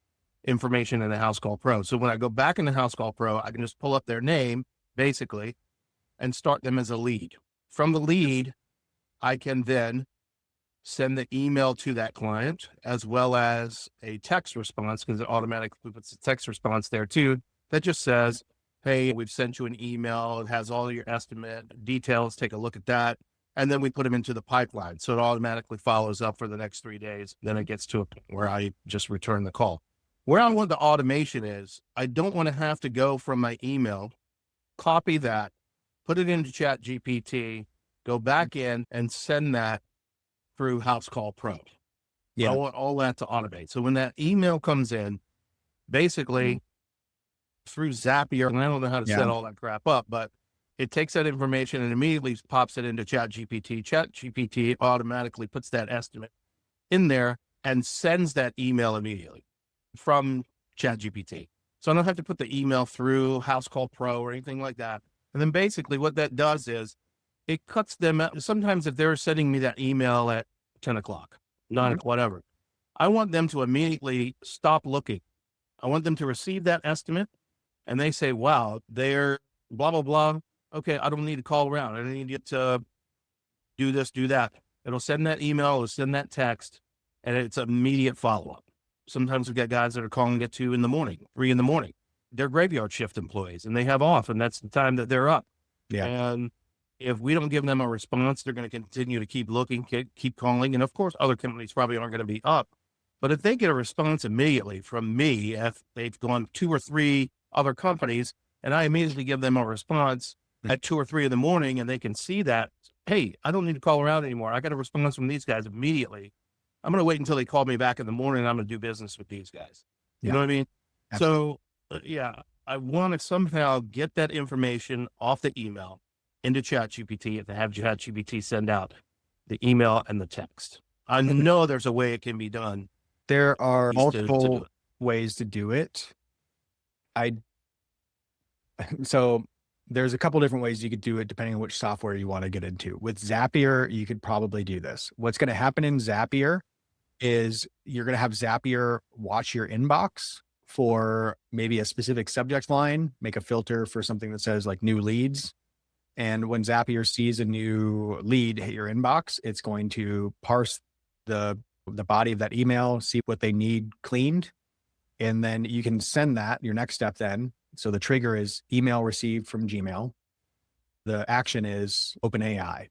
information in the House Call Pro. So when I go back into House Call Pro, I can just pull up their name basically and start them as a lead. From the lead, I can then send the email to that client as well as a text response, because it automatically puts a text response there too that just says, hey, we've sent you an email. It has all your estimate details. Take a look at that. And then we put them into the pipeline. So it automatically follows up for the next 3 days. Then it gets to a point where I just return the call. Where I want the automation is, I don't want to have to go from my email, copy that, put it into ChatGPT, go back in and send that through House Call Pro. Yeah. I want all that to automate. So when that email comes in, basically through Zapier, and I don't know how to set all that crap up, but it takes that information and immediately pops it into ChatGPT. ChatGPT automatically puts that estimate in there and sends that email immediately from ChatGPT. So I don't have to put the email through House Call Pro or anything like that. And then basically what that does is it cuts them out. Sometimes if they're sending me that email at 10 o'clock, 9 o'clock, whatever, I want them to immediately stop looking. I want them to receive that estimate and they say, wow, they're blah, blah, blah. Okay, I don't need to call around. I don't need to do this, do that. It'll send that email, it'll send that text, and it's immediate follow-up. Sometimes we've got guys that are calling at 2 in the morning, 3 in the morning. They're graveyard shift employees and they have off, and that's the time that they're up. Yeah. And if we don't give them a response, they're going to continue to keep looking, keep calling. And of course, other companies probably aren't going to be up. But if they get a response immediately from me, if they've gone 2 or 3 other companies, and I immediately give them a response at 2 or 3 in the morning, and they can see that, hey, I don't need to call around anymore. I got a response from these guys immediately. I'm going to wait until they call me back in the morning, and I'm going to do business with these guys. You know what I mean? Absolutely. So, I want to somehow get that information off the email into ChatGPT and have ChatGPT send out the email and the text. I know there's a way it can be done. There are to do multiple it. ways to do it. So there's a couple different ways you could do it depending on which software you want to get into. With Zapier, you could probably do this. What's going to happen in Zapier is you're going to have Zapier watch your inbox for maybe a specific subject line, make a filter for something that says like new leads. And when Zapier sees a new lead hit your inbox, it's going to parse the body of that email, see what they need cleaned. And then you can send that, your next step then. So the trigger is email received from Gmail. The action is OpenAI,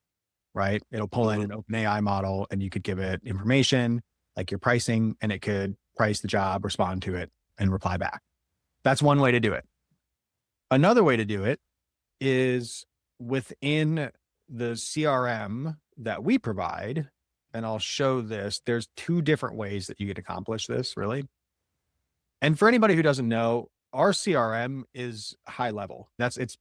right? It'll pull in an OpenAI model and you could give it information like your pricing, and it could price the job, respond to it, and reply back. That's one way to do it. Another way to do it is within the CRM that we provide, and I'll show this. There's two different ways that you can accomplish this, really. And for anybody who doesn't know, our CRM is high level. It's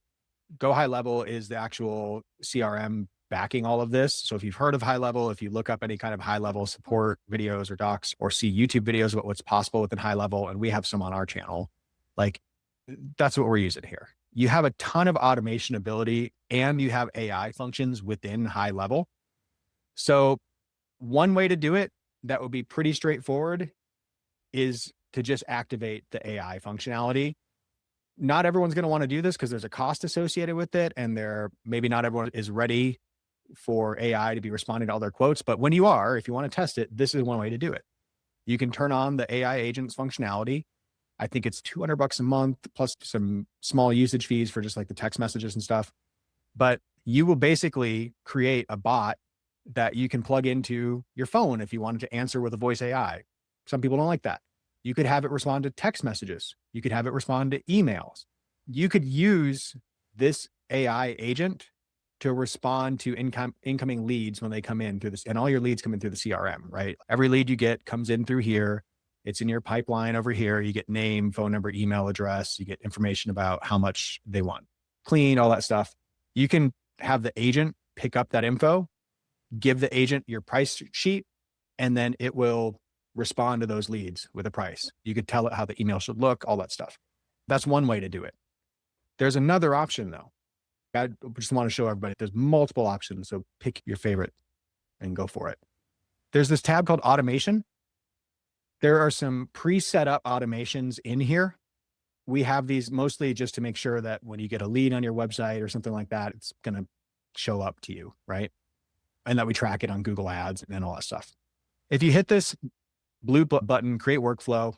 Go High Level is the actual CRM backing all of this. So if you've heard of High Level, if you look up any kind of high level support videos or docs or see YouTube videos about what's possible within High Level, and we have some on our channel, like that's what we're using here. You have a ton of automation ability and you have AI functions within High Level. So one way to do it that would be pretty straightforward is to just activate the AI functionality. Not everyone's going to want to do this because there's a cost associated with it, and maybe not everyone is ready for AI to be responding to all their quotes. But when you are, if you want to test it, this is one way to do it. You can turn on the AI agents functionality. I think it's $200 a month plus some small usage fees for just like the text messages and stuff. But you will basically create a bot that you can plug into your phone if you wanted to answer with a voice AI. Some people don't like that. You could have it respond to text messages. You could have it respond to emails. You could use this AI agent to respond to incoming leads when they come in through this, and all your leads come in through the CRM, right? Every lead you get comes in through here. It's in your pipeline over here. You get name, phone number, email address. You get information about how much they want, clean, all that stuff. You can have the agent pick up that info, give the agent your price sheet, and then it will respond to those leads with a price. You could tell it how the email should look, all that stuff. That's one way to do it. There's another option though. I just want to show everybody there's multiple options. So pick your favorite and go for it. There's this tab called automation. There are some pre-set up automations in here. We have these mostly just to make sure that when you get a lead on your website or something like that, it's going to show up to you, right? And that we track it on Google Ads and all that stuff. If you hit this blue button, create workflow,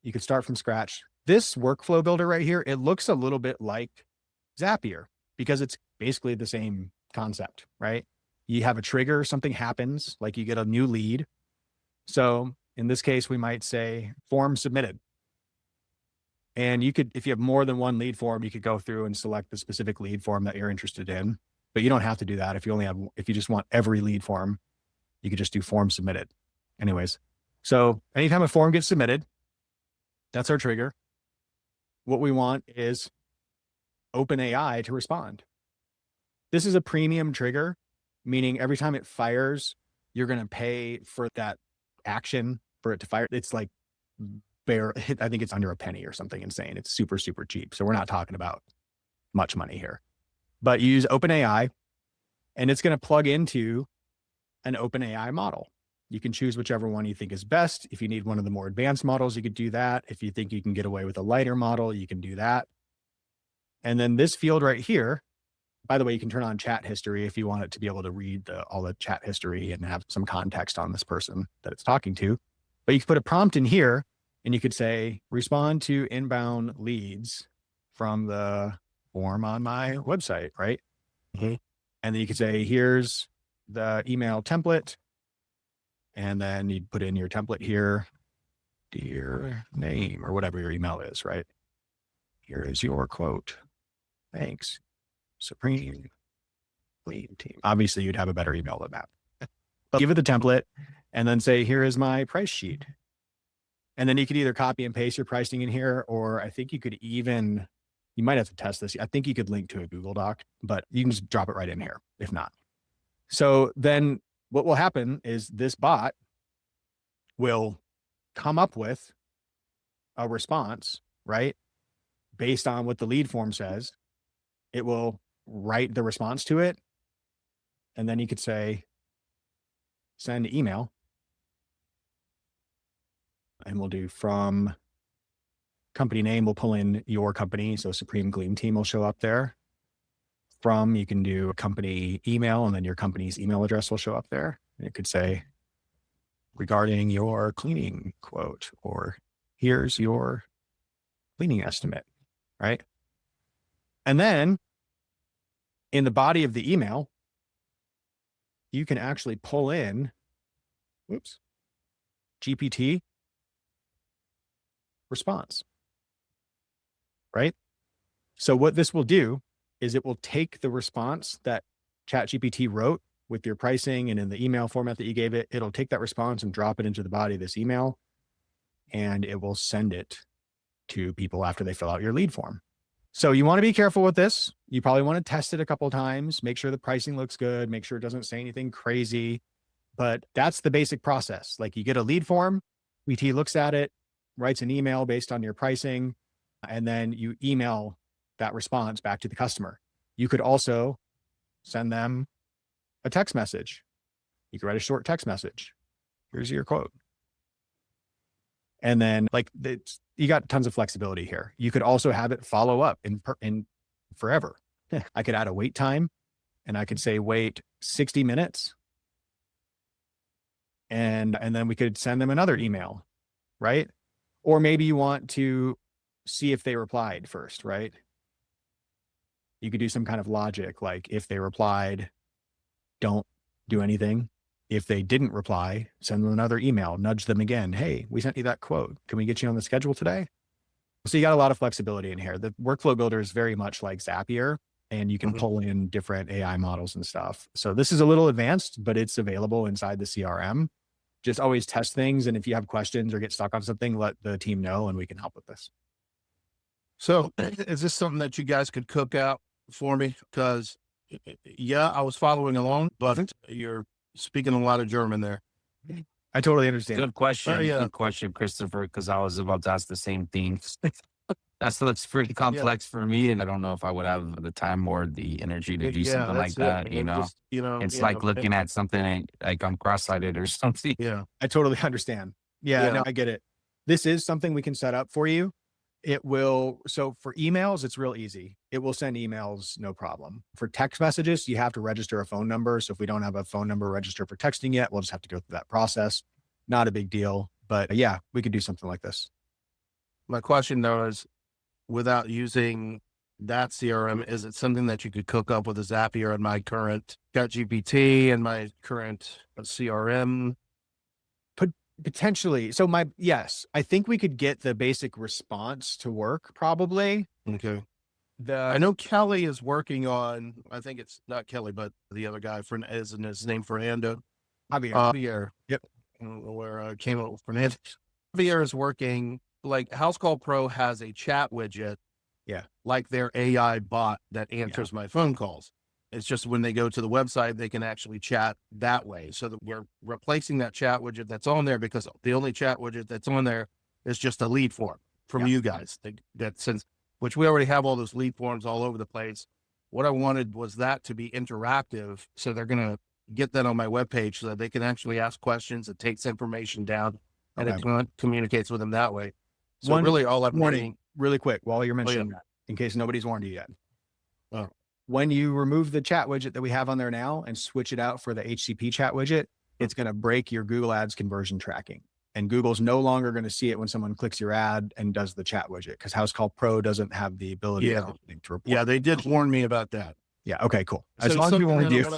you could start from scratch. This workflow builder right here, it looks a little bit like Zapier because it's basically the same concept, right? You have a trigger, something happens, like you get a new lead. So in this case, we might say form submitted. And you could, if you have more than one lead form, you could go through and select the specific lead form that you're interested in, but you don't have to do that. If you just want every lead form, you could just do form submitted. Anyways, so anytime a form gets submitted, that's our trigger. What we want is OpenAI to respond. This is a premium trigger, meaning every time it fires, you're going to pay for that action for it to fire. It's like I think it's under a penny or something insane. It's super, super cheap. So we're not talking about much money here, but you use OpenAI and it's going to plug into an OpenAI model. You can choose whichever one you think is best. If you need one of the more advanced models, you could do that. If you think you can get away with a lighter model, you can do that. And then this field right here, by the way, you can turn on chat history if you want it to be able to read all the chat history and have some context on this person that it's talking to. But you can put a prompt in here and you could say, respond to inbound leads from the form on my website, right? Mm-hmm. And then you could say, here's the email template. And then you'd put in your template here, dear name, or whatever your email is, right? Here is your quote. Thanks. Supreme Clean Team. Obviously, you'd have a better email than that. But give it the template and then say, here is my price sheet. And then you could either copy and paste your pricing in here, or I think you could even, you might have to test this. I think you could link to a Google Doc, but you can just drop it right in here if not. So then what will happen is this bot will come up with a response, right? Based on what the lead form says. It will write the response to it. And then you could say, send email. And we'll do from company name, we'll pull in your company. So Supreme Gleam Team will show up there. From, you can do a company email, and then your company's email address will show up there. And it could say, regarding your cleaning quote, or here's your cleaning estimate, right? And then in the body of the email, you can actually pull in, GPT, response, right? So what this will do is it will take the response that ChatGPT wrote with your pricing and in the email format that you gave it. It'll take that response and drop it into the body of this email, and it will send it to people after they fill out your lead form. So you want to be careful with this. You probably want to test it a couple of times, make sure the pricing looks good, make sure it doesn't say anything crazy. But that's the basic process. Like, you get a lead form, VT looks at it, writes an email based on your pricing, and then you email that response back to the customer. You could also send them a text message. You could write a short text message. Here's your quote. And then, like, you got tons of flexibility here. You could also have it follow up in forever. I could add a wait time, and I could say, wait 60 minutes. And then we could send them another email, right? Or maybe you want to see if they replied first, right? You could do some kind of logic, like if they replied, don't do anything. If they didn't reply, send them another email, nudge them again. Hey, we sent you that quote. Can we get you on the schedule today? So you got a lot of flexibility in here. The workflow builder is very much like Zapier, and you can pull in different AI models and stuff. So this is a little advanced, but it's available inside the CRM. Just always test things. And if you have questions or get stuck on something, let the team know and we can help with this. So is this something that you guys could cook out for me? Because yeah, I was following along, but you're speaking a lot of German there. I totally understand. Good question. Yeah. Good question, Christopher, because I was about to ask the same thing. That's pretty complex for me, and I don't know if I would have the time or the energy to do something like that. You know, it's like looking at something like I'm cross-sighted or something. Yeah. I totally understand. Yeah, no, I get it. This is something we can set up for you. It will. So for emails, it's real easy. It will send emails, no problem. For text messages, you have to register a phone number. So if we don't have a phone number registered for texting yet, we'll just have to go through that process. Not a big deal, but yeah, we could do something like this. My question though is, without using that CRM, is it something that you could cook up with a Zapier and my current ChatGPT and my current CRM? Potentially. So yes, I think we could get the basic response to work probably. Okay. I know Kelly is working on, I think it's not Kelly, but the other guy is in his name, Fernando. Javier. Yep. Where I came up with Fernando. Javier is working, like House Call Pro has a chat widget. Yeah. Like their AI bot that answers my phone calls. It's just when they go to the website, they can actually chat that way. So that we're replacing that chat widget that's on there, because the only chat widget that's on there is just a lead form from you guys. Which we already have all those lead forms all over the place. What I wanted was that to be interactive. So they're going to get that on my webpage so that they can actually ask questions. It takes information down and it communicates with them that way. So really all I'm warning really quick while you're mentioning that, in case nobody's warned you yet. When you remove the chat widget that we have on there now and switch it out for the HCP chat widget, it's going to break your Google Ads conversion tracking. And Google's no longer going to see it when someone clicks your ad and does the chat widget, because House Call Pro doesn't have the ability to report. Yeah, they did warn me about that. Yeah. Okay, cool. As long as you want to do.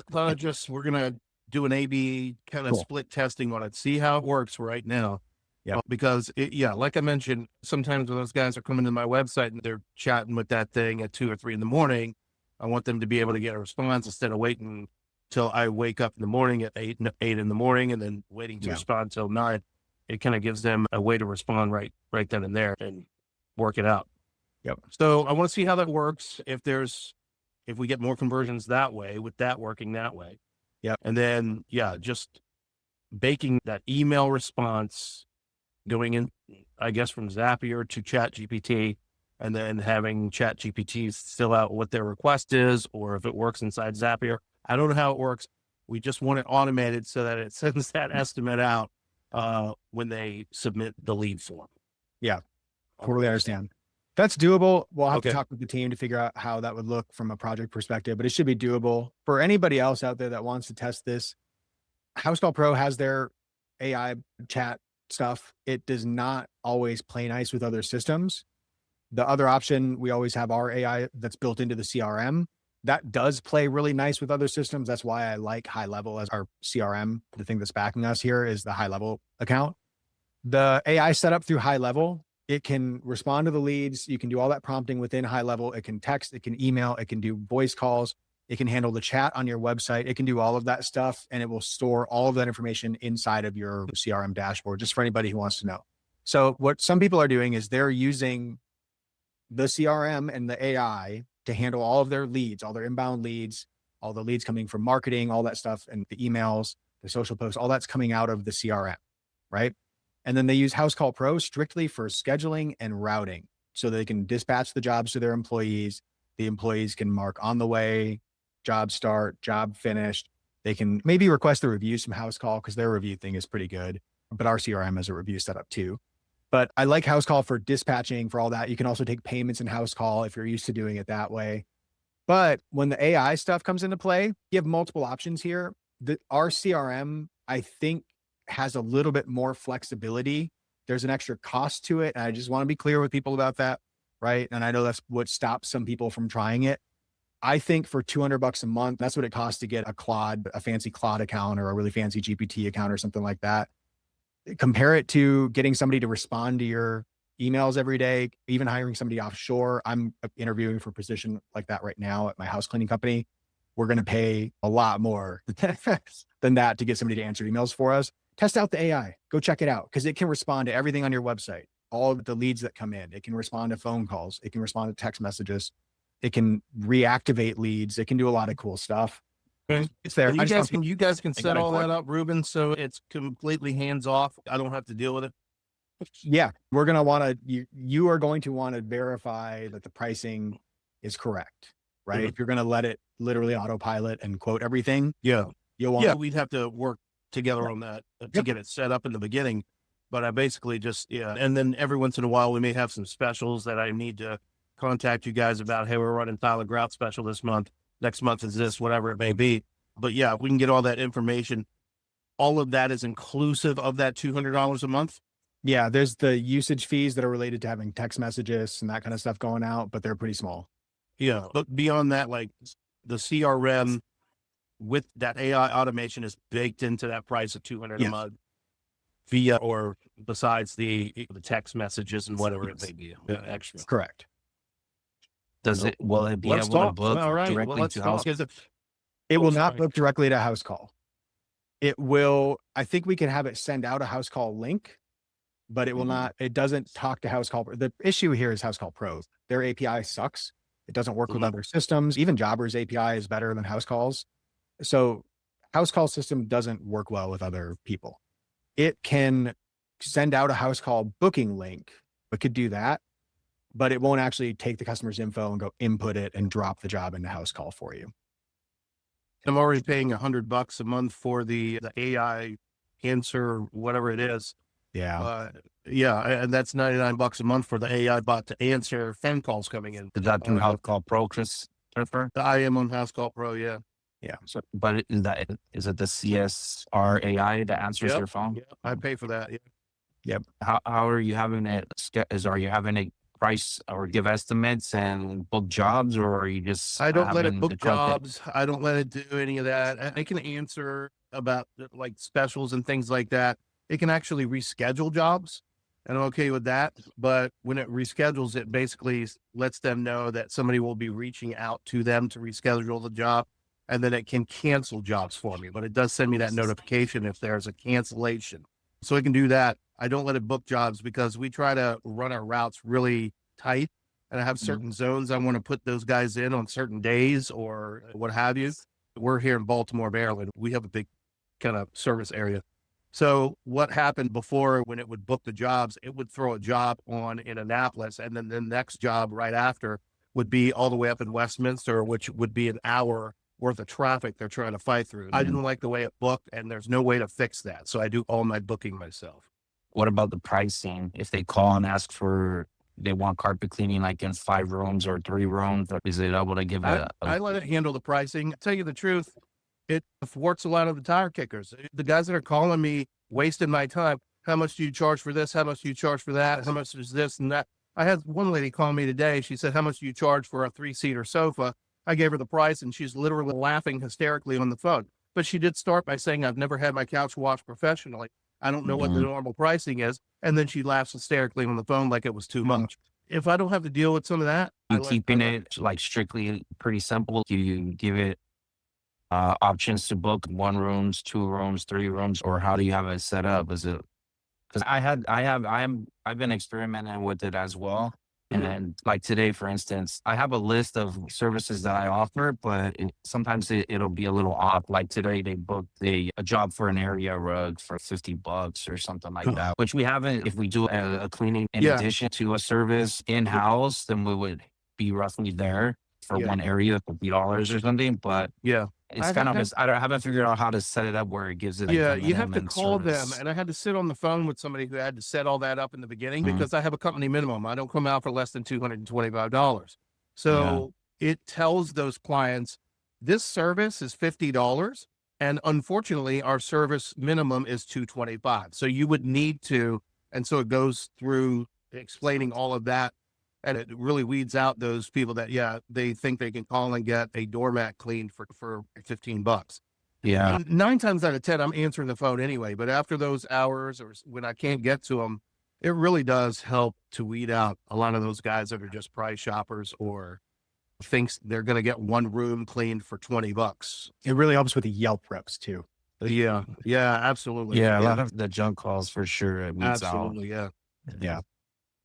We're going to do an A/B kind of split testing on it, see how it works right now. Yeah. Because like I mentioned, sometimes when those guys are coming to my website and they're chatting with that thing at 2 or 3 in the morning, I want them to be able to get a response instead of waiting till I wake up in the morning at 8 in the morning and then waiting to respond till 9. It kind of gives them a way to respond right then and there and work it out. Yep. So I want to see how that works. If we get more conversions that way, with that working that way. Yep. And then, just baking that email response going in, I guess, from Zapier to ChatGPT, and then having ChatGPT fill out what their request is, or if it works inside Zapier. I don't know how it works. We just want it automated so that it sends that estimate out when they submit the lead form. Yeah, totally understand. That's doable. We'll have to Okay. talk with the team to figure out how that would look from a project perspective, but it should be doable. For anybody else out there that wants to test this, House Call Pro has their AI chat stuff. It does not always play nice with other systems. The other option, we always have our AI that's built into the CRM. That does play really nice with other systems. That's why I like High Level as our CRM. The thing that's backing us here is the High Level account. The AI setup through High Level It can respond to the leads. You can do all that prompting within high level. It can text, it can email, it can do voice calls. It can handle the chat on your website. It can do all of that stuff, and it will store all of that information inside of your CRM dashboard, just for anybody who wants to know. So what some people are doing is they're using the CRM and the AI to handle all of their leads, all their inbound leads, all the leads coming from marketing, all that stuff, and the emails, the social posts, all that's coming out of the CRM, right? And then they use House Call Pro strictly for scheduling and routing, so they can dispatch the jobs to their employees. The employees can mark on the way, job start, job finished. They can maybe request the reviews from House Call because their review thing is pretty good, but our CRM has a review setup too. But I like House Call for dispatching, for all that. You can also take payments in House Call if you're used to doing it that way. But when the AI stuff comes into play, you have multiple options here. Our CRM, I think, has a little bit more flexibility. There's an extra cost to it. And I just want to be clear with people about that, right? And I know that's what stops some people from trying it. I think for $200 a month, that's what it costs to get a fancy Claude account or a really fancy GPT account or something like that. Compare it to getting somebody to respond to your emails every day, even hiring somebody offshore. I'm interviewing for a position like that right now at my house cleaning company. We're going to pay a lot more than that to get somebody to answer emails for us. Test out the AI. Go check it out because it can respond to everything on your website, all of the leads that come in. It can respond to phone calls. It can respond to text messages. It can reactivate leads. It can do a lot of cool stuff. Okay. It's there. You guys can set all that up, Reuben, so it's completely hands off. I don't have to deal with it. Yeah, we're going to want to, you are going to want to verify that the pricing is correct, right? Mhm. If you're going to let it literally autopilot and quote everything, Yeah. you'll want Yeah, we'd have to work together on that to get it set up in the beginning. But I basically just, and then every once in a while, we may have some specials that I need to contact you guys about. Hey, we're running Tyler Grout special this month. Next month is this, whatever it may be. But yeah, if we can get all that information, all of that is inclusive of that $200 a month. Yeah, there's the usage fees that are related to having text messages and that kind of stuff going out, but they're pretty small. Yeah. But beyond that, like the CRM with that AI automation is baked into that price of $200 a month via or besides the text messages and whatever it may be extra. Correct. Will it be Let's able to talk. book All right. directly Let's to talk. house? It will not book directly to House Call. It will, I think we can have it send out a House Call link, but it will not, it doesn't talk to House Call. The issue here is House Call Pro. Their API sucks. It doesn't work with other systems. Even Jobber's API is better than House Call's. So House Call system doesn't work well with other people. It can send out a House Call booking link. It could do that, but it won't actually take the customer's info and go input it and drop the job into House Call for you. I'm already paying $100 a month for the AI answer, whatever it is. Yeah. And that's $99 a month for the AI bot to answer phone calls coming in. Is that through House Call Pro, Christopher? I am on House Call Pro. Yeah. Yeah. So, but is it the CSR AI that answers your phone? Yeah, I pay for that. Yeah. Yep. How are you having it? Are you having a price or give estimates and book jobs, or are you just? I don't let it having book the content? jobs. I don't let it do any of that. I can answer about like specials and things like that. It can actually reschedule jobs, and I'm okay with that. But when it reschedules, it basically lets them know that somebody will be reaching out to them to reschedule the job, and then it can cancel jobs for me. But it does send me that notification if there's a cancellation. So it can do that. I don't let it book jobs because we try to run our routes really tight, and I have certain zones I want to put those guys in on certain days or what have you. We're here in Baltimore, Maryland. We have a big kind of service area. So what happened before, when it would book the jobs, it would throw a job on in Annapolis, and then the next job right after would be all the way up in Westminster, which would be an hour worth of traffic they're trying to fight through. I didn't like the way it booked, and there's no way to fix that. So I do all my booking myself. What about the pricing? If they call and ask they want carpet cleaning like in 5 rooms or 3 rooms, is it able to give I let it handle the pricing. Tell you the truth, it thwarts a lot of the tire kickers. The guys that are calling me, wasting my time. How much do you charge for this? How much do you charge for that? How much is this and that? I had one lady call me today. She said, how much do you charge for a 3-seater sofa? I gave her the price, and she's literally laughing hysterically on the phone. But she did start by saying, I've never had my couch washed professionally. I don't know what the normal pricing is. And then she laughs hysterically on the phone like it was too much. If I don't have to deal with some of that, You keeping it like strictly pretty simple. You give it options to book 1 rooms, 2 rooms, 3 rooms, or how do you have it set up? Is it because I've been experimenting with it as well. And like today, for instance, I have a list of services that I offer, but sometimes it'll be a little off. Like today, they booked a job for an area rug for $50 or something like that, which we haven't. If we do a cleaning in addition to a service in-house, then we would be roughly there for one area, $50 or something. But it's kind of, I haven't figured out how to set it up where it gives it. You have to call them. And I had to sit on the phone with somebody who had to set all that up in the beginning because I have a company minimum. I don't come out for less than $225. So it tells those clients, this service is $50. And unfortunately, our service minimum is $225. So you would need to, and so it goes through explaining all of that. And it really weeds out those people that, they think they can call and get a doormat cleaned for $15. Yeah. 9 times out of 10, I'm answering the phone anyway. But after those hours or when I can't get to them, it really does help to weed out a lot of those guys that are just price shoppers or thinks they're going to get 1 room cleaned for $20. It really helps with the Yelp reps too. Yeah, absolutely. Yeah, a lot of the junk calls for sure. It weeds absolutely, out. Yeah.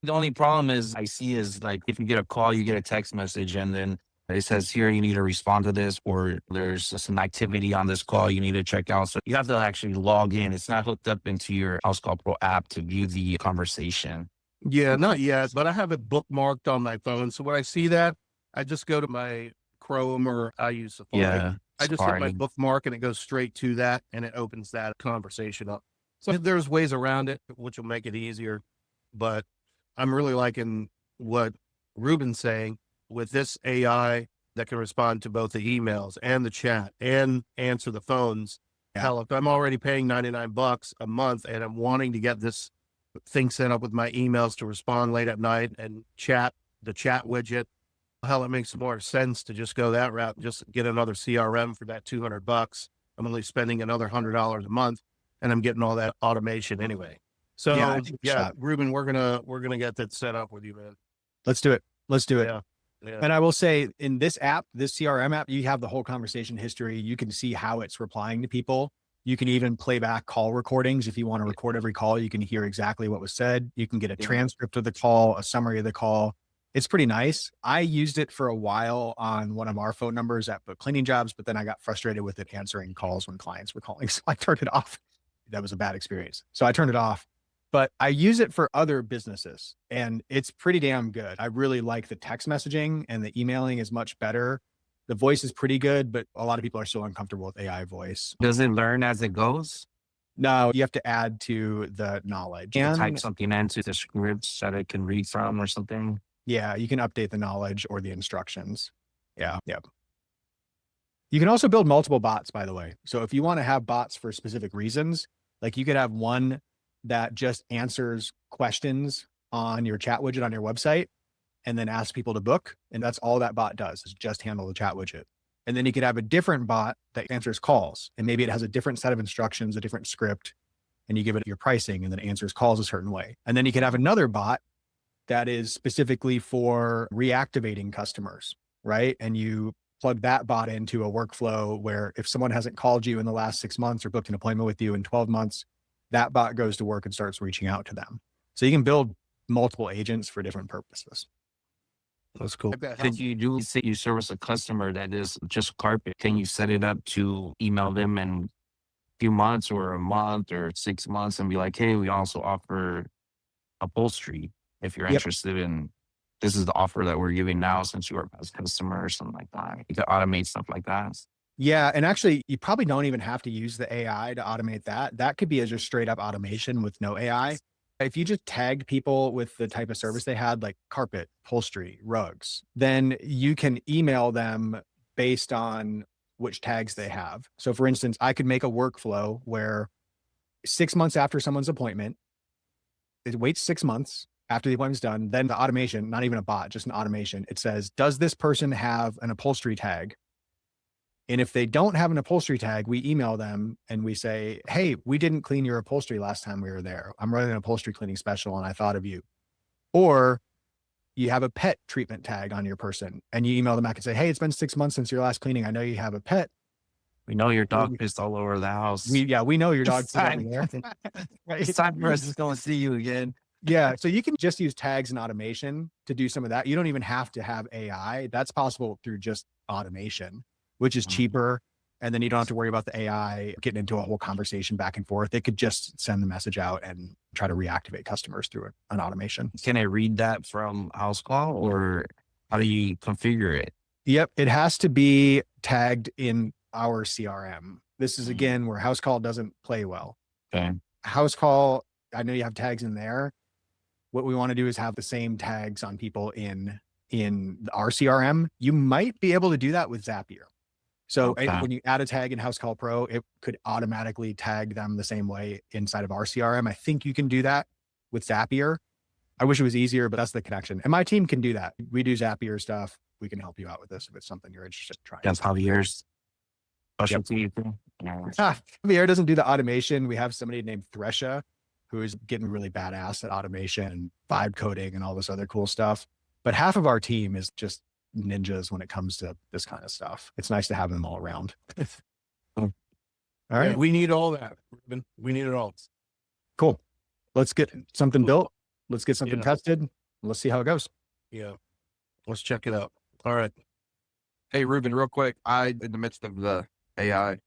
The only problem I see is like if you get a call, you get a text message, and then it says here you need to respond to this, or there's some activity on this call you need to check out. So you have to actually log in. It's not hooked up into your House Call Pro app to view the conversation. Yeah, not yet, but I have it bookmarked on my phone. So when I see that, I just go to my Chrome or I use Safari. Yeah, I just hit my bookmark and it goes straight to that and it opens that conversation up. So there's ways around it, which will make it easier. But I'm really liking what Reuben's saying with this AI that can respond to both the emails and the chat and answer the phones. Hell, if I'm already paying $99 a month and I'm wanting to get this thing sent up with my emails to respond late at night and the chat widget, hell, it makes more sense to just go that route and just get another CRM for that $200. I'm only spending another $100 a month and I'm getting all that automation anyway. So Reuben, we're gonna get that set up with you, man. Let's do it. Yeah. And I will say in this app, this CRM app, you have the whole conversation history. You can see how it's replying to people. You can even play back call recordings. If you want to record every call, you can hear exactly what was said. You can get a transcript of the call, a summary of the call. It's pretty nice. I used it for a while on one of our phone numbers at BookCleaningJobs, but then I got frustrated with it answering calls when clients were calling. So I turned it off. That was a bad experience. So I turned it off. But I use it for other businesses and it's pretty damn good. I really like the text messaging and the emailing is much better. The voice is pretty good, but a lot of people are still uncomfortable with AI voice. Does it learn as it goes? No, you have to add to the knowledge. You can type something into the scripts that it can read from or something. Yeah, you can update the knowledge or the instructions. Yeah. You can also build multiple bots, by the way. So if you want to have bots for specific reasons, like you could have one that just answers questions on your chat widget on your website and then asks people to book. And that's all that bot does is just handle the chat widget. And then you could have a different bot that answers calls. And maybe it has a different set of instructions, a different script, and you give it your pricing and then it answers calls a certain way. And then you could have another bot that is specifically for reactivating customers, right? And you plug that bot into a workflow where if someone hasn't called you in the last 6 months or booked an appointment with you in 12 months, that bot goes to work and starts reaching out to them. So you can build multiple agents for different purposes. That's cool. Did you say you service a customer that is just carpet? Can you set it up to email them in a few months or a month or 6 months and be like, hey, we also offer upholstery if you're interested in, this is the offer that we're giving now since you are a past customer or something like that. You can automate stuff like that. Yeah. And actually, you probably don't even have to use the AI to automate that. That could be a just straight up automation with no AI. If you just tagged people with the type of service they had, like carpet, upholstery, rugs, then you can email them based on which tags they have. So for instance, I could make a workflow where 6 months after someone's appointment, it waits 6 months after the appointment's done. Then the automation, not even a bot, just an automation. It says, does this person have an upholstery tag? And if they don't have an upholstery tag, we email them and we say, hey, we didn't clean your upholstery last time we were there. I'm running an upholstery cleaning special and I thought of you. Or you have a pet treatment tag on your person and you email them back and say, hey, it's been 6 months since your last cleaning. I know you have a pet. We know your dog pissed all over the house. We know your dog. It's time for us to go and see you again. Yeah. So you can just use tags and automation to do some of that. You don't even have to have AI. That's possible through just automation, which is cheaper. And then you don't have to worry about the AI getting into a whole conversation back and forth. They could just send the message out and try to reactivate customers through an automation. Can I read that from house call, or how do you configure it? Yep. It has to be tagged in our CRM. This is again where house call doesn't play well. Okay. House call, I know you have tags in there. What we want to do is have the same tags on people in our CRM. You might be able to do that with Zapier. So when you add a tag in House Call Pro, it could automatically tag them the same way inside of our CRM. I think you can do that with Zapier. I wish it was easier, but that's the connection. And my team can do that. We do Zapier stuff. We can help you out with this if it's something you're interested in trying. That's Javier's specialty. Javier doesn't do the automation. We have somebody named Thresha who is getting really badass at automation and vibe coding and all this other cool stuff. But half of our team is just ninjas when it comes to this kind of stuff. It's nice to have them all around. All right. Yeah, we need all that, Reuben. We need it all. Cool. Let's get something built. Let's get something tested. Let's see how it goes. Yeah. Let's check it out. All right. Hey, Reuben, real quick. In the midst of the AI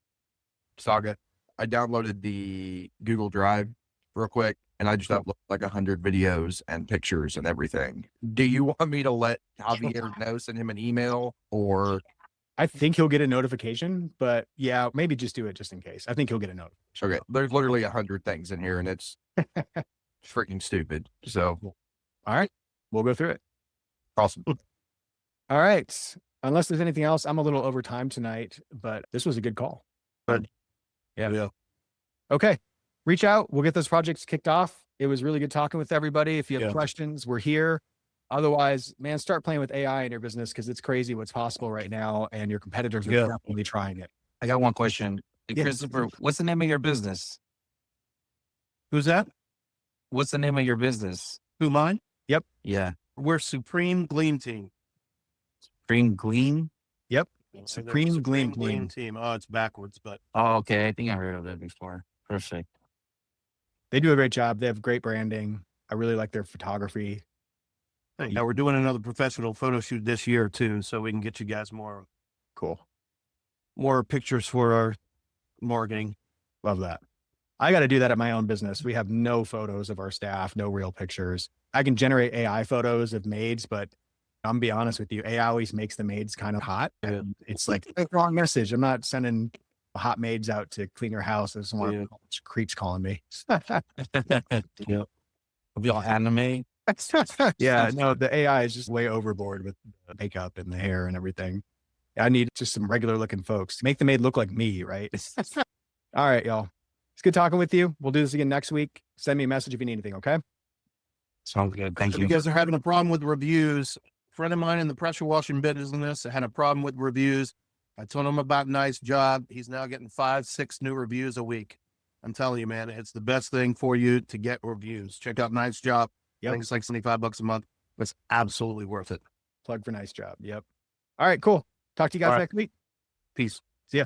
saga, I downloaded the Google Drive real quick, and I just uploaded like 100 videos and pictures and everything. Do you want me to let Javier know, send him an email, or? I think he'll get a notification, but yeah, maybe just do it just in case. I think he'll get a note. Okay. There's literally 100 things in here, and it's freaking stupid. So, all right, we'll go through it. Awesome. All right. Unless there's anything else, I'm a little over time tonight, but this was a good call. Good. Yeah. Okay. Reach out. We'll get those projects kicked off. It was really good talking with everybody. If you have questions, we're here. Otherwise, man, start playing with AI in your business because it's crazy what's possible right now, and your competitors are definitely trying it. I got one question. Hey, Christopher, what's the name of your business? Who's that? What's the name of your business? Who, mine? Yep. Yeah. We're Supreme Gleam Team. Supreme Gleam? Yep. Supreme Gleam Team. Oh, it's backwards, but. Oh, okay. I think I heard of it before. Perfect. They do a great job. They have great branding. I really like their photography. Yeah, we're doing another professional photo shoot this year too, so we can get you guys more pictures for our marketing. Love that. I got to do that at my own business. We have no photos of our staff, no real pictures. I can generate AI photos of maids, but I'm gonna be honest with you, AI always makes the maids kind of hot. And it's like the wrong message. I'm not sending hot maids out to clean your house. I just want creeps calling me. Yeah. Be all anime. Yeah, no, the AI is just way overboard with the makeup and the hair and everything. I need just some regular looking folks. Make the maid look like me, right? All right, y'all. It's good talking with you. We'll do this again next week. Send me a message if you need anything, okay? Sounds good. Thank If you. you guys are having a problem with reviews, a friend of mine in the pressure washing business had a problem with reviews. I told him about Nice Job. He's now getting 5-6 new reviews a week. I'm telling you, man, it's the best thing for you to get reviews. Check out Nice Job. I think it's like $75 a month. It's absolutely worth it. Plug for Nice Job. Yep. All right, cool. Talk to you guys next week. Peace. See ya.